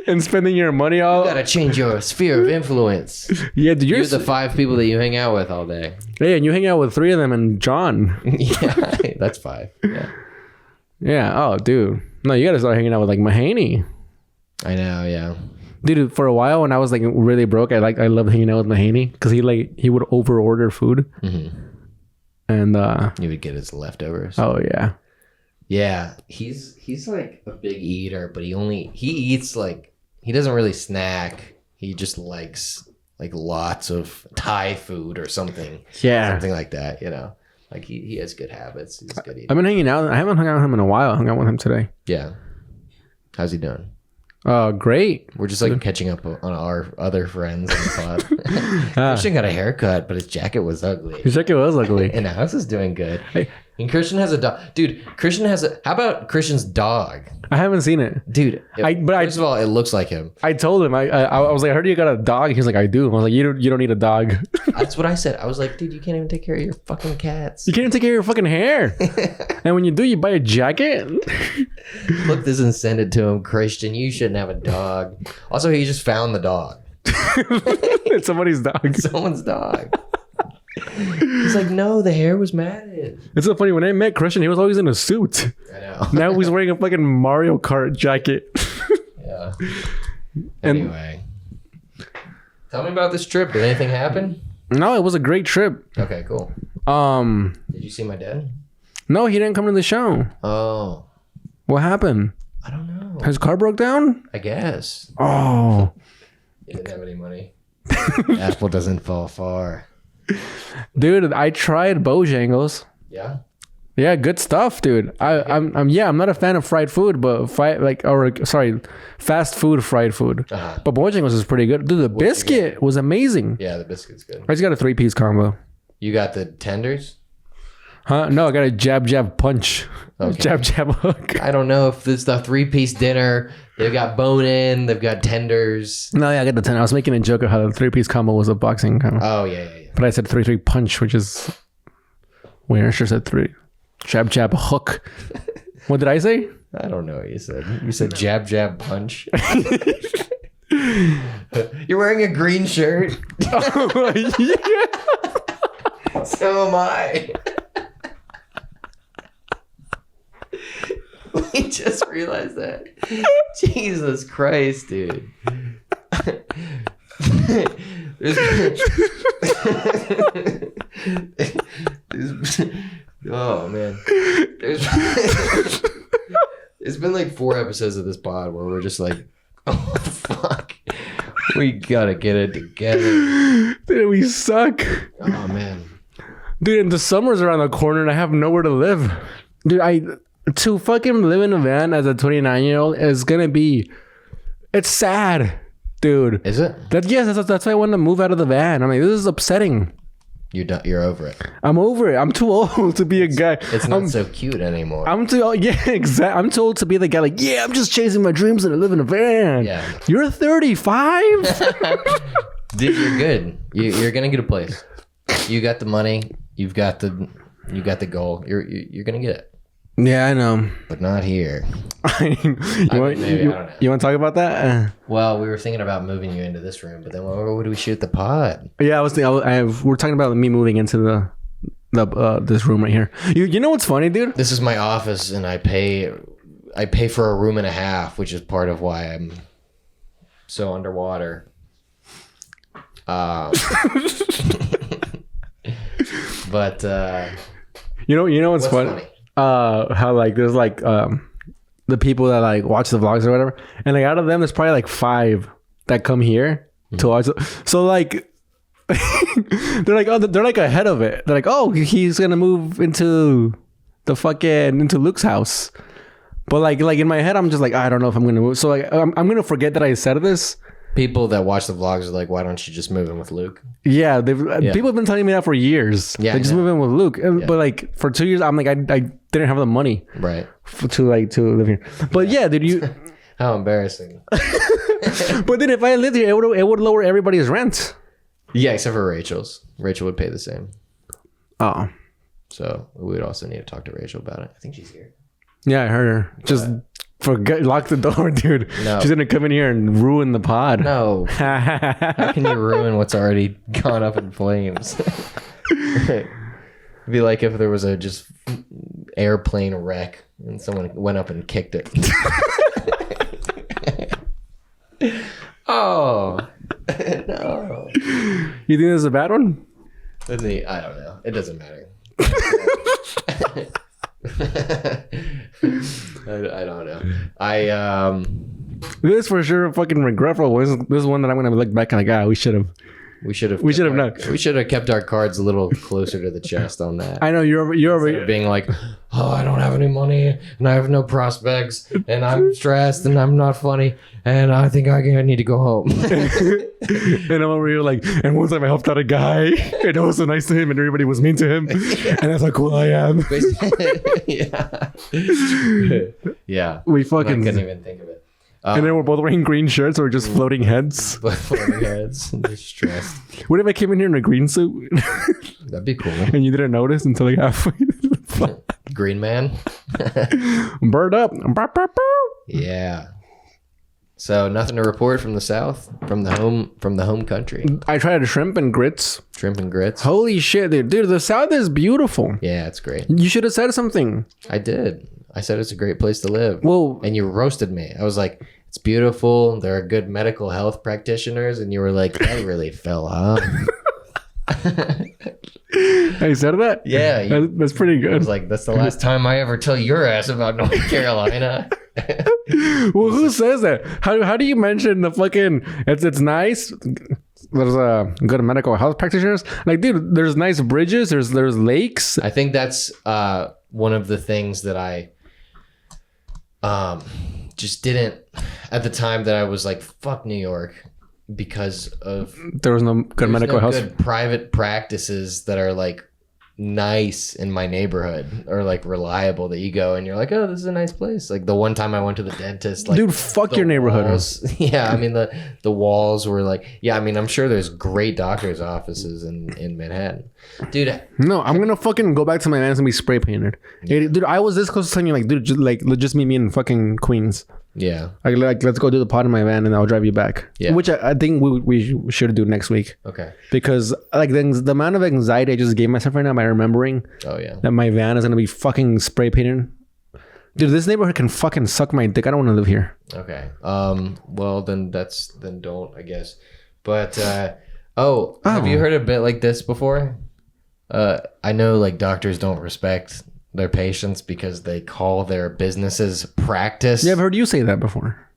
And spending your money all. You gotta change your sphere of influence. Yeah, dude, you're the 5 people that you hang out with all day. Yeah, and you hang out with 3 of them and John. Yeah, that's 5. Yeah. Yeah. Oh, dude. No, you gotta start hanging out with like Mahaney. I know. Yeah. Dude, for a while when I was like really broke, I loved hanging out with Mahaney because he would over order food. Mm-hmm. And you would get his leftovers. Oh yeah. Yeah, he's like a big eater, but he eats like, he doesn't really snack. He just likes like lots of Thai food or something. Yeah. Something like that, you know. Like he has good habits. He's good eater. I've been hanging out. I haven't hung out with him in a while. I hung out with him today. Yeah. How's he doing? Great. We're just like catching up on our other friends in the pod. Christian got a haircut, but his jacket was ugly. His jacket was ugly. And Alex is doing good. And Christian has a dog. Dude, how about Christian's dog? I haven't seen it. Dude, first of all, it looks like him. I told him, I was like, I heard you got a dog. He's like, I do. I was like, you don't need a dog. That's what I said. I was like, dude, you can't even take care of your fucking cats. You can't even take care of your fucking hair. And when you do, you buy a jacket. Look this and send it to him. Christian, you shouldn't have a dog. Also, he just found the dog. It's somebody's dog. Someone's dog. He's like, no, the hair was matted. It's so funny. When I met Christian, he was always in a suit. I know. Now he's wearing a fucking Mario Kart jacket. Yeah. Anyway. Tell me about this trip. Did anything happen? No, it was a great trip. Okay, cool. Did you see my dad? No, he didn't come to the show. Oh. What happened? I don't know. His car broke down? I guess. Oh. He didn't have any money. Apple doesn't fall far. Dude, I tried Bojangles. Yeah? Yeah, good stuff, dude. I'm not a fan of fried food, but fast food fried food. Uh-huh. But Bojangles is pretty good. Dude, the biscuit was amazing. Yeah, the biscuit's good. I just got a 3-piece combo. You got the tenders? Huh? No, I got a jab punch. Okay. Jab hook. I don't know if it's the 3-piece dinner. They've got bone in. They've got tenders. No, yeah, I got the 10. I was making a joke of how the 3-piece combo was a boxing combo. Oh, yeah. But I said 3 punch, which is weird. I sure said 3. Jab hook. What did I say? I don't know what you said. You said jab punch. You're wearing a green shirt. Oh, yeah. So am I. We just realized that. Jesus Christ, dude. Oh man. There's been like 4 episodes of this pod where we're just like, oh fuck. We gotta get it together. Dude, we suck. Oh man. Dude, and the summer's around the corner and I have nowhere to live. Dude, to fucking live in a van as a 29-year-old is gonna be, it's sad, dude. Is it? That's why I want to move out of the van. I'm like, this is upsetting. You're over it. I'm over it. I'm too old to be a guy. It's not so cute anymore. I'm too old. Yeah, exactly. I'm too old to be the guy like, yeah, I'm just chasing my dreams and I live in a van. Yeah. You're 35? Dude, you're good. You're gonna get a place. You got the money. You got the goal. You're gonna get it. Yeah, I know. But not here. You want to talk about that? Well, we were thinking about moving you into this room, but then where would we shoot the pod? Yeah, I was thinking. We're talking about me moving into the this room right here. You know what's funny, dude? This is my office, and I pay for a room and a half, which is part of why I'm so underwater. But you know what's funny? How like there's like the people that like watch the vlogs or whatever, and like out of them there's probably like 5 that come here to watch. So like they're like ahead of it. They're like, oh, he's gonna move into Luke's house. But like in my head I'm just like, I don't know if I'm gonna move. So like I'm gonna forget that I said this. People that watch the vlogs are like, why don't you just move in with Luke? Yeah, people have been telling me that for years. Yeah, they just move in with Luke. But like for 2 years, I'm like, I didn't have the money, right, to live here. But yeah, did you? How embarrassing. But then if I lived here, it would lower everybody's rent. Yeah, except for Rachel's. Rachel would pay the same. Oh, so we would also need to talk to Rachel about it. I think she's here. Yeah, I heard her. Just lock the door, dude. No. She's gonna come in here and ruin the pod. No. How can you ruin what's already gone up in flames? It'd be like if there was a just airplane wreck and someone went up and kicked it. Oh no! You think this is a bad one? I don't know. It doesn't matter. I don't know. This for sure fucking regretful. This is one that I'm gonna look back and like, we should have. We should have not. We should have kept our cards a little closer to the chest on that. I know you're being like, oh, I don't have any money and I have no prospects and I'm stressed and I'm not funny and I think I need to go home. And I'm over here like, and one time I helped out a guy and it was so nice to him and everybody was mean to him. Yeah. And that's how cool I am. Yeah. Yeah. We fucking I couldn't even think of it. And then we're both wearing green shirts or just floating heads. Floating heads. Just stressed. What if I came in here in a green suit? That'd be cool. And you didn't notice until like halfway. Green man. Bird up. Yeah. So nothing to report from the South, from the home country. I tried shrimp and grits. Shrimp and grits. Holy shit, dude! The South is beautiful. Yeah, it's great. You should have said something. I did. I said it's a great place to live. Well, and you roasted me. I was like, it's beautiful. There are good medical health practitioners, and you were like, that really fell off. I said that? Yeah. That's pretty good. I was like, that's the last time I ever tell your ass about North Carolina. Well, who says that? How do you mention the fucking it's nice? There's good medical health practitioners. Like, dude, there's nice bridges, there's lakes. I think that's one of the things that I just didn't at the time, that I was like, fuck New York, because of there was no good medical health, good private practices that are like nice in my neighborhood, or like reliable, that you go and you're like, oh, this is a nice place. Like the one time I went to the dentist, like, dude, fuck your neighborhood. Yeah, I mean the walls were like, yeah, I mean, I'm sure there's great doctors' offices in Manhattan, dude. No, I'm gonna fucking go back to my man's and be spray painted. Yeah. Dude, I was this close to telling you, like, dude, just meet me in fucking Queens. Yeah. Like let's go do the pod in my van and I'll drive you back. Yeah. Which I think we should do next week. Okay. Because like the amount of anxiety I just gave myself right now by remembering that my van is going to be fucking spray painted. Dude, this neighborhood can fucking suck my dick. I don't want to live here. Okay. Well, then don't, I guess. But, have you heard a bit like this before? I know like doctors don't respect their patients because they call their businesses practice. Yeah, I've heard you say that before.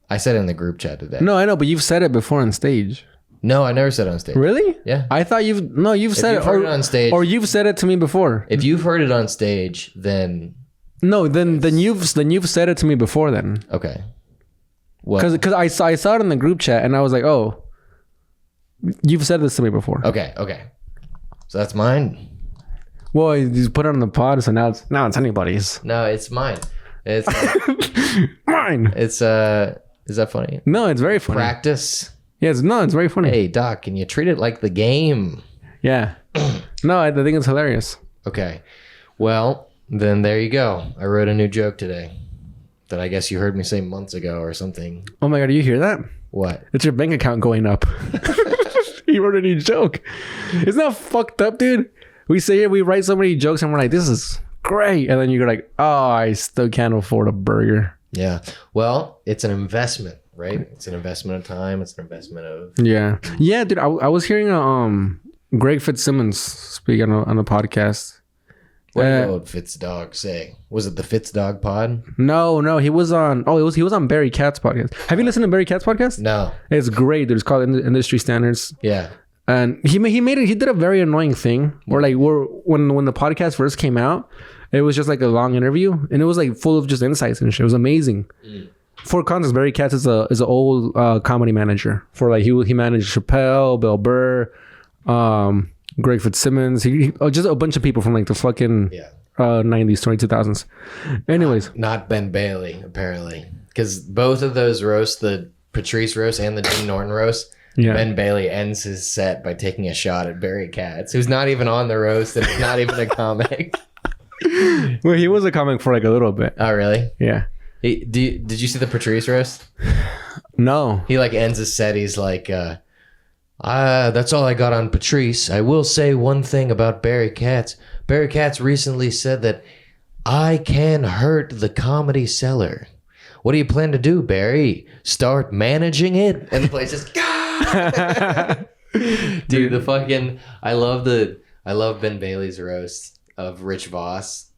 I said it in the group chat today. No, I know, but you've said it before on stage. No, I never said it on stage. Really? Yeah. I thought you've said it, heard it on stage, or you've said it to me before. If you've heard it on stage, then then you've said it to me before then. Okay. Well, because I saw it in the group chat and I was like, oh, you've said this to me before. Okay. So that's mine. Well, you put it on the pod, so now it's anybody's. No, it's mine. It's mine. It's is that funny? No, it's very funny. Practice. Yeah, it's very funny. Hey, Doc, can you treat it like the game? Yeah. No, I think it's hilarious. Okay. Well, then there you go. I wrote a new joke today that I guess you heard me say months ago or something. Oh my God, do you hear that? What? It's your bank account going up. You wrote a new joke. Isn't that fucked up, dude? We say it, we write so many jokes and we're like, this is great. And then you're like, oh, I still can't afford a burger. Yeah. Well, it's an investment, right? It's an investment of time. It's an investment of... Yeah. Yeah, dude. I was hearing Greg Fitzsimmons speak on a podcast. What did old Fitzdog say? Was it the Fitzdog pod? No. He was on... Oh, he was on Barry Katz's podcast. Have you listened to Barry Katz's podcast? No. It's great. Dude. It's called Industry Standards. Yeah. And he did a very annoying thing where like when the podcast first came out, it was just like a long interview and it was like full of just insights and shit. It was amazing. For context, Barry Katz is an old comedy manager. For like he managed Chappelle, Bill Burr, Greg Fitzsimmons, just a bunch of people from like the fucking 90s, 2000s. Anyways, not Ben Bailey apparently, because both of those roasts, the Patrice roast and the Dean Norton roast. Yeah. Ben Bailey ends his set by taking a shot at Barry Katz, who's not even on the roast and not even a comic. Well, he was a comic for like a little bit. Oh, really? Yeah. Did you see the Patrice roast? No. He like ends his set. He's like, that's all I got on Patrice. I will say one thing about Barry Katz. Barry Katz recently said that I can hurt the comedy seller. what do you plan to do, Barry? Start managing it? And the place just, dude, the fucking, I love Ben Bailey's roast of Rich Voss.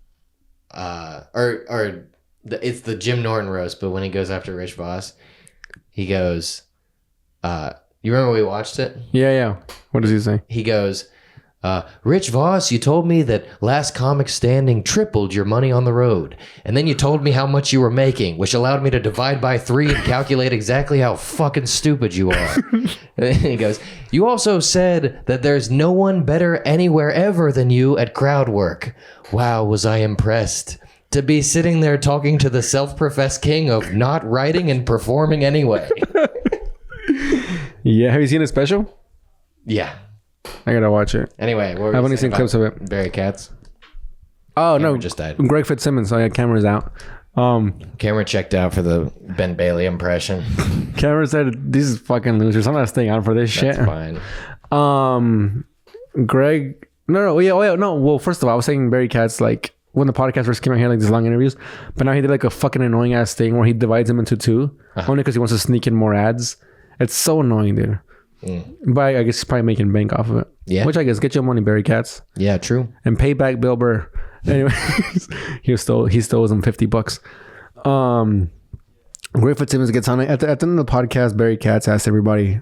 It's the Jim Norton roast, but when he goes after Rich Voss, he goes, you remember we watched it? Yeah. What does he say? He goes, Rich Voss, you told me that Last Comic Standing tripled your money on the road. And then you told me how much you were making, which allowed me to divide by 3 and calculate exactly how fucking stupid you are. And he goes, you also said that there's no one better anywhere ever than you at crowd work. Wow, was I impressed. To be sitting there talking to the self-professed king of not writing and performing anyway. Yeah, have you seen a special? Yeah. I gotta watch it. Anyway, I've only seen clips of it. Barry Katz. Oh, Cameron no. just died. Greg Fitzsimmons. So yeah, camera's out. Cameron checked out for the Ben Bailey impression. Cameron said, these fucking losers. I'm not staying on for this shit. That's fine. Greg. No. Yeah. No. Well, first of all, I was saying Barry Katz, like, when the podcast first came out, he had like these long interviews. But now he did like a fucking annoying ass thing where he divides them into 2. Only because he wants to sneak in more ads. It's so annoying, dude. But I guess he's probably making bank off of it. Yeah. Which I guess, get your money, Barry Katz. Yeah, true. And pay back Bill Burr. Anyway, he stole him $50. Greg Fitzsimmons gets on it. At the end of the podcast, Barry Katz asked everybody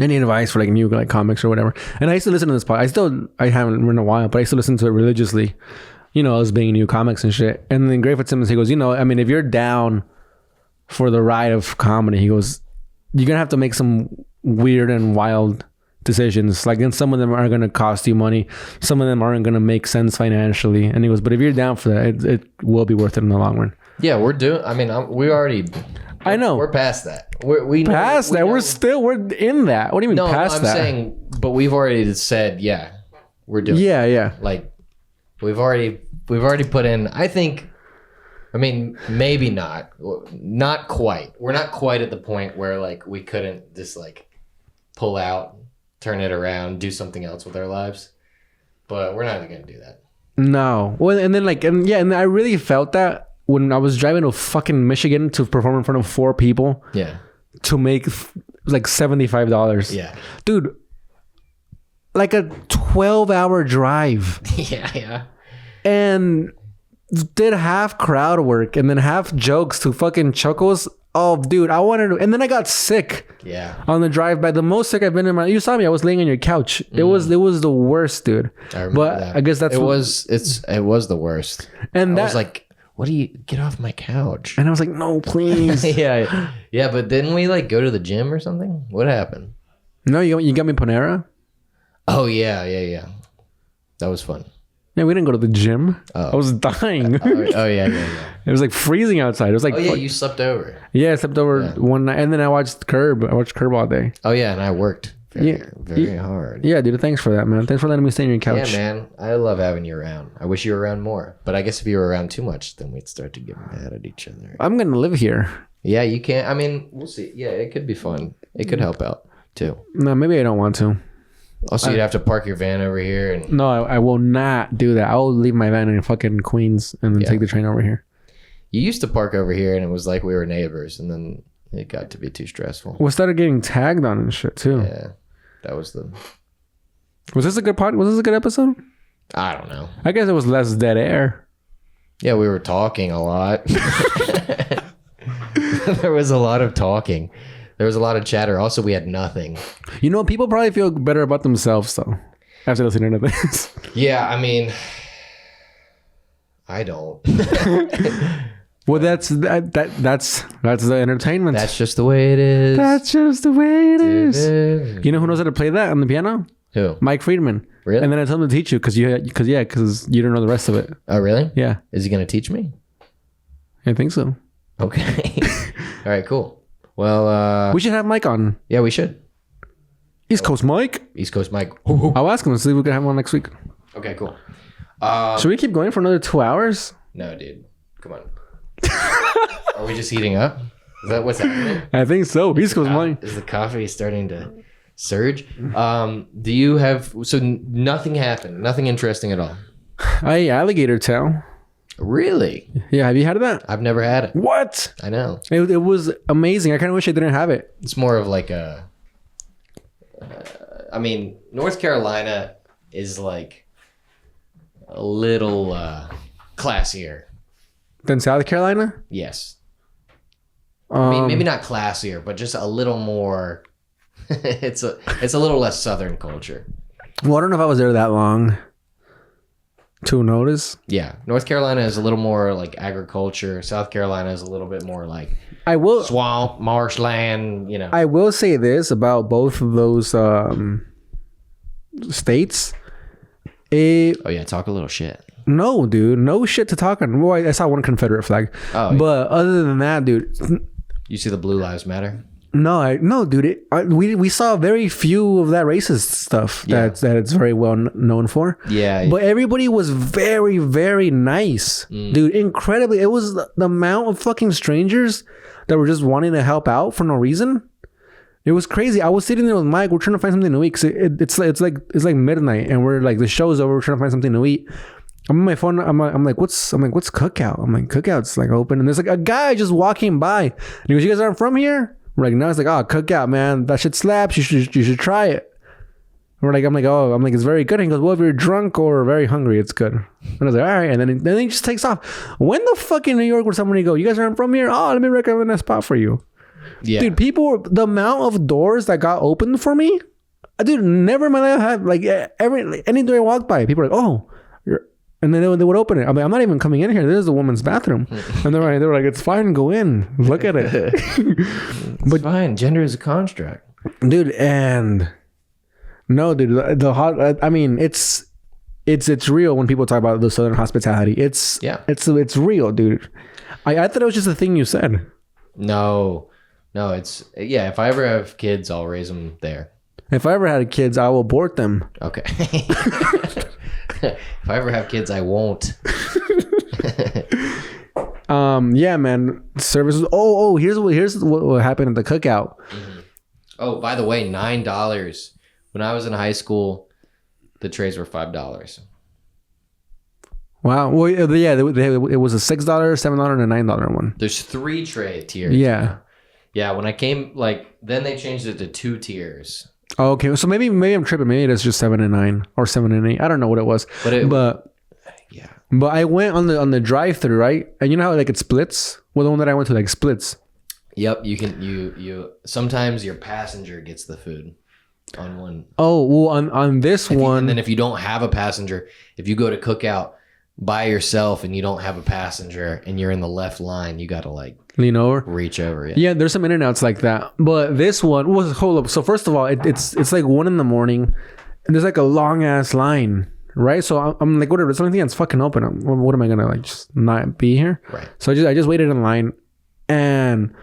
any advice for like new like comics or whatever. And I used to listen to this podcast. I haven't in a while, but I used to listen to it religiously. You know, as being new comics and shit. And then Greg Fitzsimmons, he goes, you know, I mean, if you're down for the ride of comedy, he goes, you're gonna have to make some weird and wild decisions. Like, and some of them are gonna cost you money. Some of them aren't gonna make sense financially. And he goes, but if you're down for that, it will be worth it in the long run. Yeah, we're doing. I mean, I know we're past that. We're in that. What do you mean past that? No, I'm saying, but we've already said, yeah, we're doing. Yeah. Like, we've already put in. I think. I mean, maybe not quite. We're not quite at the point where like we couldn't just like pull out, turn it around, do something else with our lives. But we're not even gonna do that. No. Well, and then and I really felt that when I was driving to fucking Michigan to perform in front of 4 people. Yeah. To make like $75. Yeah. Dude, like a 12-hour drive. Yeah. And did half crowd work and then half jokes to fucking chuckles. Oh, dude, I wanted to, and then I got sick. Yeah. On the drive by. The most sick I've been in you saw me. I was laying on your couch. It was the worst, dude. I remember that. I guess that's it was the worst. And I was like, what do you get off my couch? And I was like, no, please. Yeah. But didn't we like go to the gym or something? What happened? No, you got me Panera. Oh yeah. That was fun. Yeah, we didn't go to the gym. Oh. I was dying. Yeah. It was like freezing outside. It was like, you slept over. Yeah, I slept over one night, and then I watched Curb. I watched Curb all day. Oh yeah, and I worked very hard. Yeah, dude. Thanks for that, man. Thanks for letting me stay on your couch. Yeah, man. I love having you around. I wish you were around more. But I guess if you were around too much, then we'd start to get mad at each other. I'm gonna live here. Yeah, you can't. I mean, we'll see. Yeah, it could be fun. It could help out too. No, maybe I don't want to. Also, you'd have to park your van over here. And no, I will not do that. I will leave my van in fucking Queens and then take the train over here. You used to park over here, and it was like we were neighbors, and then it got to be too stressful. We started getting tagged on and shit too. Yeah, that was the. Was this a good pod? Was this a good episode? I don't know. I guess it was less dead air. Yeah, we were talking a lot. There was a lot of talking. There was a lot of chatter. Also, we had nothing. You know, people probably feel better about themselves though after listening to this. Yeah, I mean, I don't. Well, that's the entertainment. That's just the way it is. That's just the way it is. You know who knows how to play that on the piano? Who? Mike Friedman. Really? And then I told him to teach you because you don't know the rest of it. Oh, really? Yeah. Is he gonna teach me? I think so. Okay. All right. Cool. Well, we should have Mike on. Yeah, we should. East Coast Mike. I'll ask him and see if we can have him on next week. Okay, cool. Should we keep going for another 2 hours? No, dude. Come on. Are we just heating up? Is that what's happening? I think so. East Coast Mike. Is the coffee starting to surge? Do you have... So nothing happened? Nothing interesting at all? Alligator tail. Really? Yeah, have you had that? I've never had it. What? I know. It was amazing. I kind of wish I didn't have it. It's more of like a. I mean, North Carolina is like a little classier Than South Carolina? Yes. I mean, maybe not classier, but just a little more. It's a little less Southern culture. Well, I don't know if I was there that long to notice. Yeah, North Carolina is a little more like agriculture. South Carolina is a little bit more like swamp, marshland. You know. I will say this about both of those states. Oh yeah, talk a little shit. No, dude, no shit to talk on. Well, I saw one Confederate flag. Oh, yeah. But other than that, dude, you see the Blue Lives Matter? No, dude. We saw very few of that racist stuff that it's very well known for. Yeah. But everybody was very, very nice, dude. Incredibly, it was the amount of fucking strangers that were just wanting to help out for no reason. It was crazy. I was sitting there with Mike. We're trying to find something to eat. It's like midnight, and we're like the show's over. We're trying to find something to eat. I'm on my phone. I'm like, what's Cookout? I'm like, Cookout's like open, and there's like a guy just walking by, and he goes, "You guys aren't from here?" We're like, no. It's like, oh, Cookout, man, that shit slaps. You should try it. I'm like, it's very good. And he goes, well, if you're drunk or very hungry, it's good. And I was like, all right. And then he just takes off. When the fuck in New York would somebody go, you guys aren't from here? Oh, let me recommend a spot for you. Yeah, dude. The amount of doors that got opened for me, dude. Never in my life had like any door I walked by, people were like, oh, and then they would open it. I'm like, I'm not even coming in here. This is the woman's bathroom. And they were like, it's fine. Go in. Look at it. But fine. Gender is a construct. Dude, and no, dude, I mean, it's real when people talk about the Southern hospitality. It's real, dude. I thought it was just a thing you said. No, if I ever have kids, I'll raise them there. If I ever had kids, I will abort them. Okay. If I ever have kids, I won't. Yeah, man. Services. Here's what happened at the Cookout. Mm-hmm. Oh, by the way, $9. When I was in high school, the trays were $5. Wow. Well, yeah, it was a $6, $7, and a $9 one. There's 3 tray tiers. Yeah. Yeah. When I came, then they changed it to 2 tiers. Oh, okay. So maybe I'm tripping. Maybe it's just 7 and 9 or 7 and 8. I don't know what it was. But yeah. But I went on the drive-through, right? And you know how like it splits? Well, the one that I went to like splits. Yep. You sometimes your passenger gets the food on one. Oh, well, on this one. And then if you don't have a passenger, if you go to Cookout by yourself and you don't have a passenger and you're in the left line, you got to like lean over, reach over. Yeah, there's some In-N-Outs like that. But this one was, hold up. So first of all, it's like 1 a.m. and there's like a long ass line, right? So I'm like, whatever. It's the only thing that's fucking open. What am I gonna like just not be here? Right. So I just waited in line, and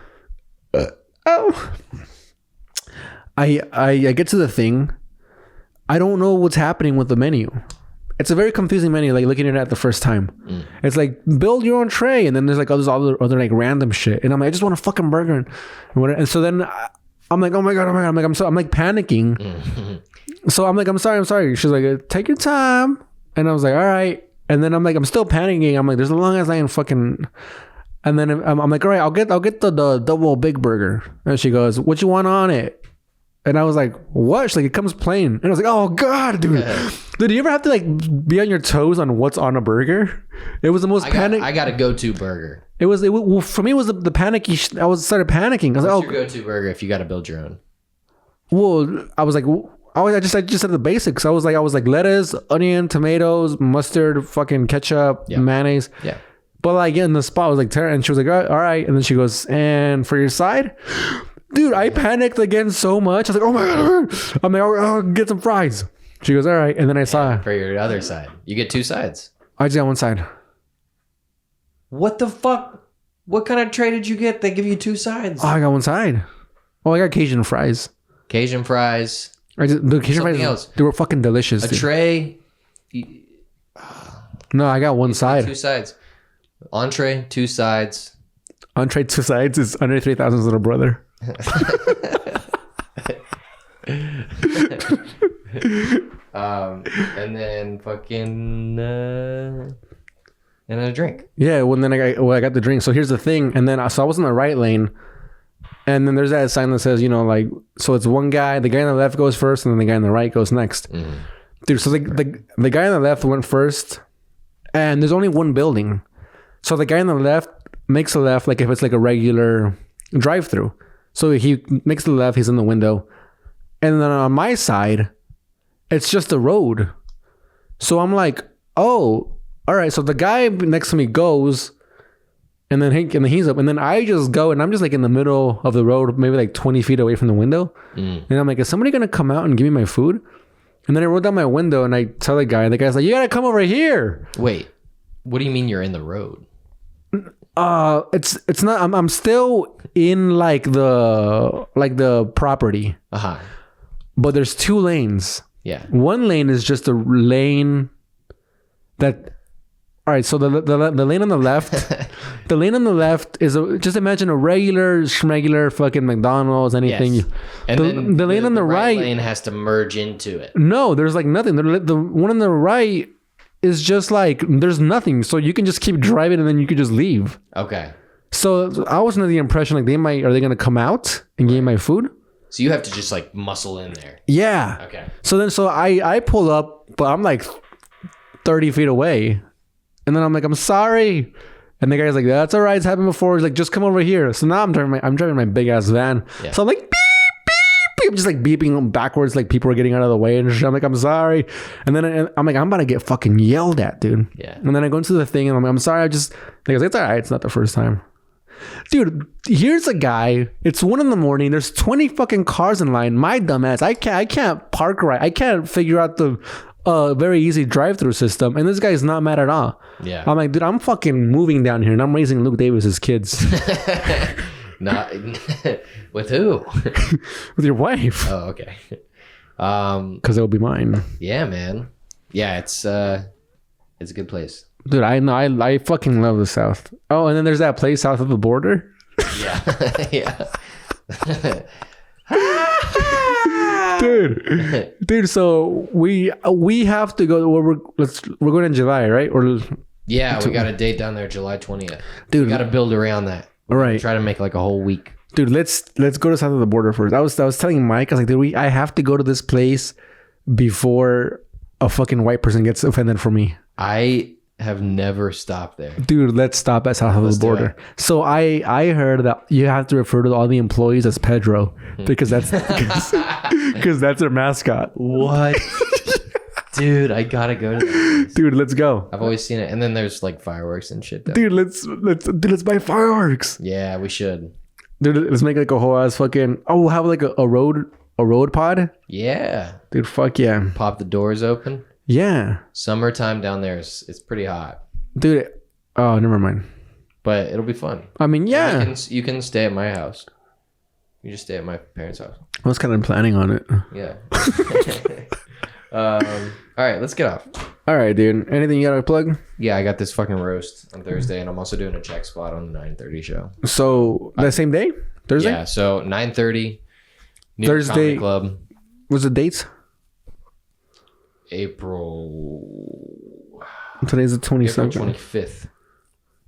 I get to the thing. I don't know what's happening with the menu. It's a very confusing menu, like looking at it the first time. It's like, build your own tray. And then there's like all this other like random shit. And I'm like, I just want a fucking burger. And so then I'm like, oh my God. I'm like panicking. So I'm like, I'm sorry. She's like, take your time. And I was like, all right. And then I'm like, I'm still panicking. I'm like, there's a long ass line fucking. And then I'm like, all right, I'll get the double big burger. And she goes, what you want on it? And I was like, what? She's like, it comes plain. And I was like, oh God, dude. Yeah. Did you ever have to like be on your toes on what's on a burger? It was the most panic. I got a go-to burger. It was for me, it was the panicky. I started panicking. I was What's your go-to burger if you got to build your own? Well, I was like, I just said the basics. I was like lettuce, onion, tomatoes, mustard, fucking ketchup, mayonnaise. Yeah. But like in the spot, I was like, and she was like, all right. And then she goes, and for your side? Dude, I panicked again so much. I was like, oh my God. I'm like, I'll get some fries. She goes, all right. And then I saw. For your other side. You get 2 sides. I just got 1 side. What the fuck? What kind of tray did you get? They give you 2 sides. Oh, I got 1 side. Oh, I got Cajun fries. Cajun fries. The Cajun fries, else. They were fucking delicious. A tray. No, I got 1 side. 2 sides. Entree, 2 sides. Entree, 2 sides is Andre 3000's little brother. And then fucking And then a drink. Yeah, well, then I got the drink. So here's the thing. And then so I was in the right lane. And then there's that sign that says, you know, like, so it's one guy, the guy on the left goes first, and then the guy on the right goes next. Mm-hmm. Dude, so the guy on the left went first, and there's only one building. So the guy on the left makes a left like if it's like a regular drive-through. So he makes the left, he's in the window. And then on my side, it's just a road. So I'm like, oh, all right. So the guy next to me goes, and then he's up, and then I just go, and I'm just like in the middle of the road, maybe like 20 feet away from the window. And I'm like, is somebody gonna come out and give me my food? And then I roll down my window and I tell the guy's like, you gotta come over here. Wait, what do you mean you're in the road? It's not. I'm still in like the property. But there's 2 lanes. Yeah. One lane is just a lane that. All right, so the lane on the left, the lane on the left is just imagine a regular schmegular fucking McDonald's, anything. Yes. And then the lane on the right lane has to merge into it. No, there's like nothing. The one on the right is just like there's nothing, so you can just keep driving and then you could just leave. Okay. So I was under the impression like are they gonna come out and give me my food? So you have to just like muscle in there. Yeah. Okay. So I pull up, but I'm like 30 feet away. And then I'm like, I'm sorry. And the guy's like, that's all right. It's happened before. He's like, just come over here. So now I'm driving my big ass van. Yeah. So I'm like, beep, beep, beep. I'm just like beeping backwards. Like people are getting out of the way. And I'm like, I'm sorry. And then I'm like, I'm about to get fucking yelled at, dude. Yeah. And then I go into the thing and I'm like, I'm sorry. The guy's like, it's all right. It's not the first time. Dude, here's a guy. It's 1 a.m. There's 20 fucking cars in line. My dumb ass. I can't park right. I can't figure out the very easy drive-through system, and this guy's not mad at all. Yeah. I'm like, dude, I'm fucking moving down here and I'm raising Luke Davis's kids. Not with who? With your wife. Oh, okay. Because it'll be mine. Yeah, man. Yeah, it's a good place. Dude, I know. I fucking love the South. Oh, and then there's that place south of the border. Yeah. Yeah. Dude. So we have to go. We're going in July, right? Or yeah, we got a date down there, July 20th. Dude, we got to build around that. All right. Try to make like a whole week. Dude, let's go to south of the border first. I was telling Mike, I was like, dude, I have to go to this place before a fucking white person gets offended for me. I have never stopped there. Dude, let's stop at south of the border. So I heard that you have to refer to all the employees as Pedro because that's because that's their mascot. What? Dude, I gotta go to that. Dude, let's go. I've always seen it, and then there's like fireworks and shit. Dude, let's buy fireworks. Yeah, we should. Dude, let's make like a whole ass fucking. Oh, we'll have like a road pod. Yeah. Dude, fuck yeah. Pop the doors open. Yeah. Summertime down there it's pretty hot. Dude, oh, never mind. But it'll be fun. I mean, yeah. You can stay at my house. You just stay at my parents' house. I was kind of planning on it. Yeah. All right, let's get off. All right, dude. Anything you gotta plug? Yeah, I got this fucking roast on Thursday, and I'm also doing a check spot on the 9:30 show. So that same day, Thursday. Yeah. So 9:30. Thursday Club. What's the dates? April. Today's the 22nd. April 25th.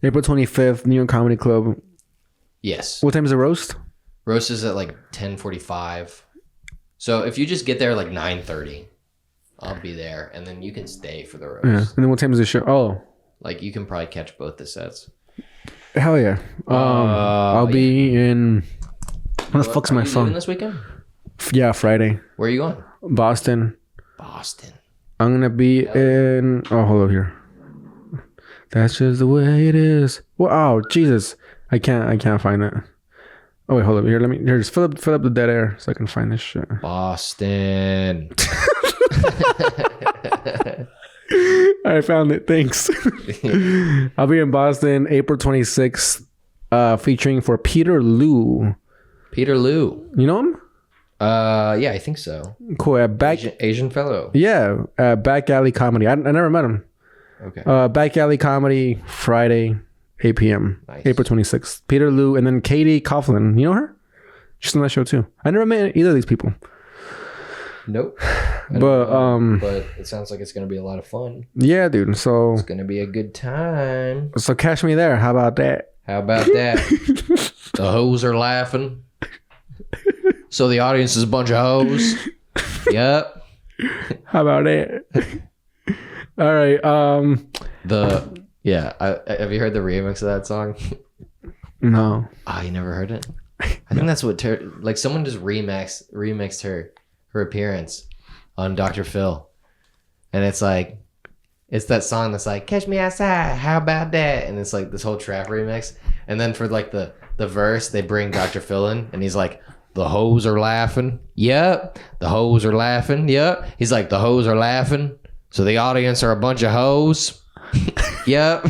April 25th, New York Comedy Club. Yes. What time is the roast? Roast is at like 10:45. So if you just get there like 9:30, I'll be there, and then you can stay for the roast. Yeah. And then what time is the show? Oh, like you can probably catch both the sets. Hell yeah. I'll be in. What the fuck's my phone? This weekend? Yeah, Friday. Where are you going? Boston. Boston. I'm gonna be in. Oh, hold up here. That's just the way it is. Well, oh Jesus, I can't find it. Oh wait, hold up here. Just fill up the dead air so I can find this shit. Boston. I found it. Thanks. I'll be in Boston, April 26th, featuring for Peter Liu. Peter Liu. You know him? Yeah, I think so. Cool. Asian fellow. Yeah, Back Alley Comedy. I never met him. Okay. Back Alley Comedy, Friday, 8 p.m. Nice. April 26th. Peter Liu, and then Katie Coughlin. You know her? She's on that show too. I never met either of these people. Nope. But it sounds like it's gonna be a lot of fun. Yeah, dude. So it's gonna be a good time. So catch me there. How about that? How about that? The hoes are laughing. So the audience is a bunch of hoes. Yep. How about it? All right. Have you heard the remix of that song? No. Oh, you never heard it? I think that's what someone just remixed her appearance on Dr. Phil, and it's that song that's like "Catch Me Outside." How about that? And it's like this whole trap remix, and then for like the verse, they bring Dr. Phil in, and he's like, "The hoes are laughing." Yep. The hoes are laughing. Yep. He's like, "The hoes are laughing. So the audience are a bunch of hoes." Yep.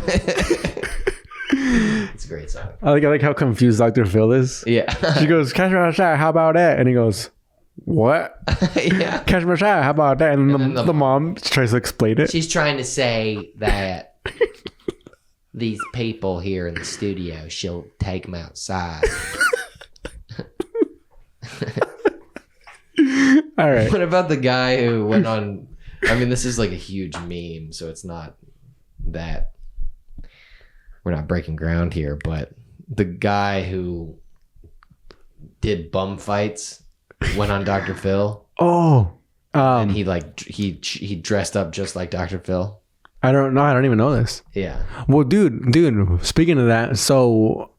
It's a great song. I like how confused Dr. Phil is. Yeah. She goes, "Catch me outside. How about that?" And he goes, "What?" Yeah. "Catch me outside. How about that?" And the mom tries to explain it. She's trying to say that these people here in the studio, she'll take them outside. All right. What about the guy who went on? I mean, this is like a huge meme, so it's not that we're not breaking ground here, but the guy who did bum fights went on Dr. Phil. Oh, and he dressed up just like Dr. Phil. I don't know. I don't even know this. Yeah. Well, dude. Speaking of that, so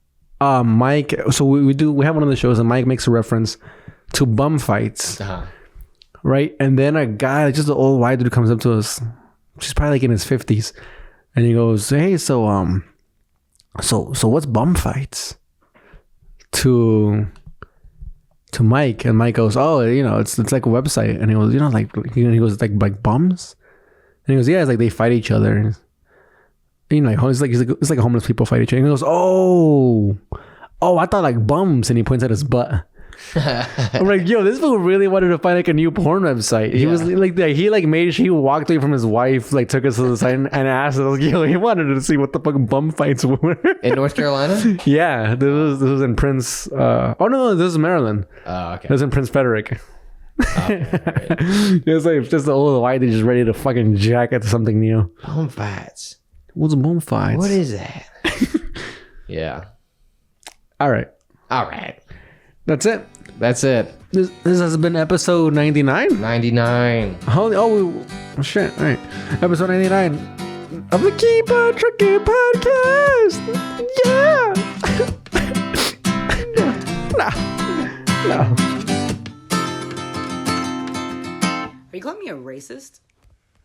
Mike. So we have one of the shows, and Mike makes a reference to bum fights, right? And then a guy, just an old white dude, comes up to us. She's probably like in his 50s, and he goes, "Hey, so what's bum fights?" To Mike, and Mike goes, "Oh, it's like a website." And he goes, "It's like bums." And he goes, "Yeah, it's like they fight each other." And, it's like homeless people fight each other. And he goes, "Oh, I thought like bums." And he points at his butt. I'm like, yo, this fool really wanted to find like a new porn website. He was like, he made sure he walked away from his wife, like took us to the side and asked us, yo, he wanted to see what the fuck bum fights were in North Carolina. Yeah, this was in Prince. No, this is Maryland. Oh, okay. This was in Prince Frederick. It was like just the old white dude just ready to fucking jack at something new. Bum fights. What's bum fights? What is that? Yeah. All right. That's it. This has been episode 99. 99. Shit. All right. Episode 99 of the Keep On Trucking podcast. Yeah. No. Are you calling me a racist?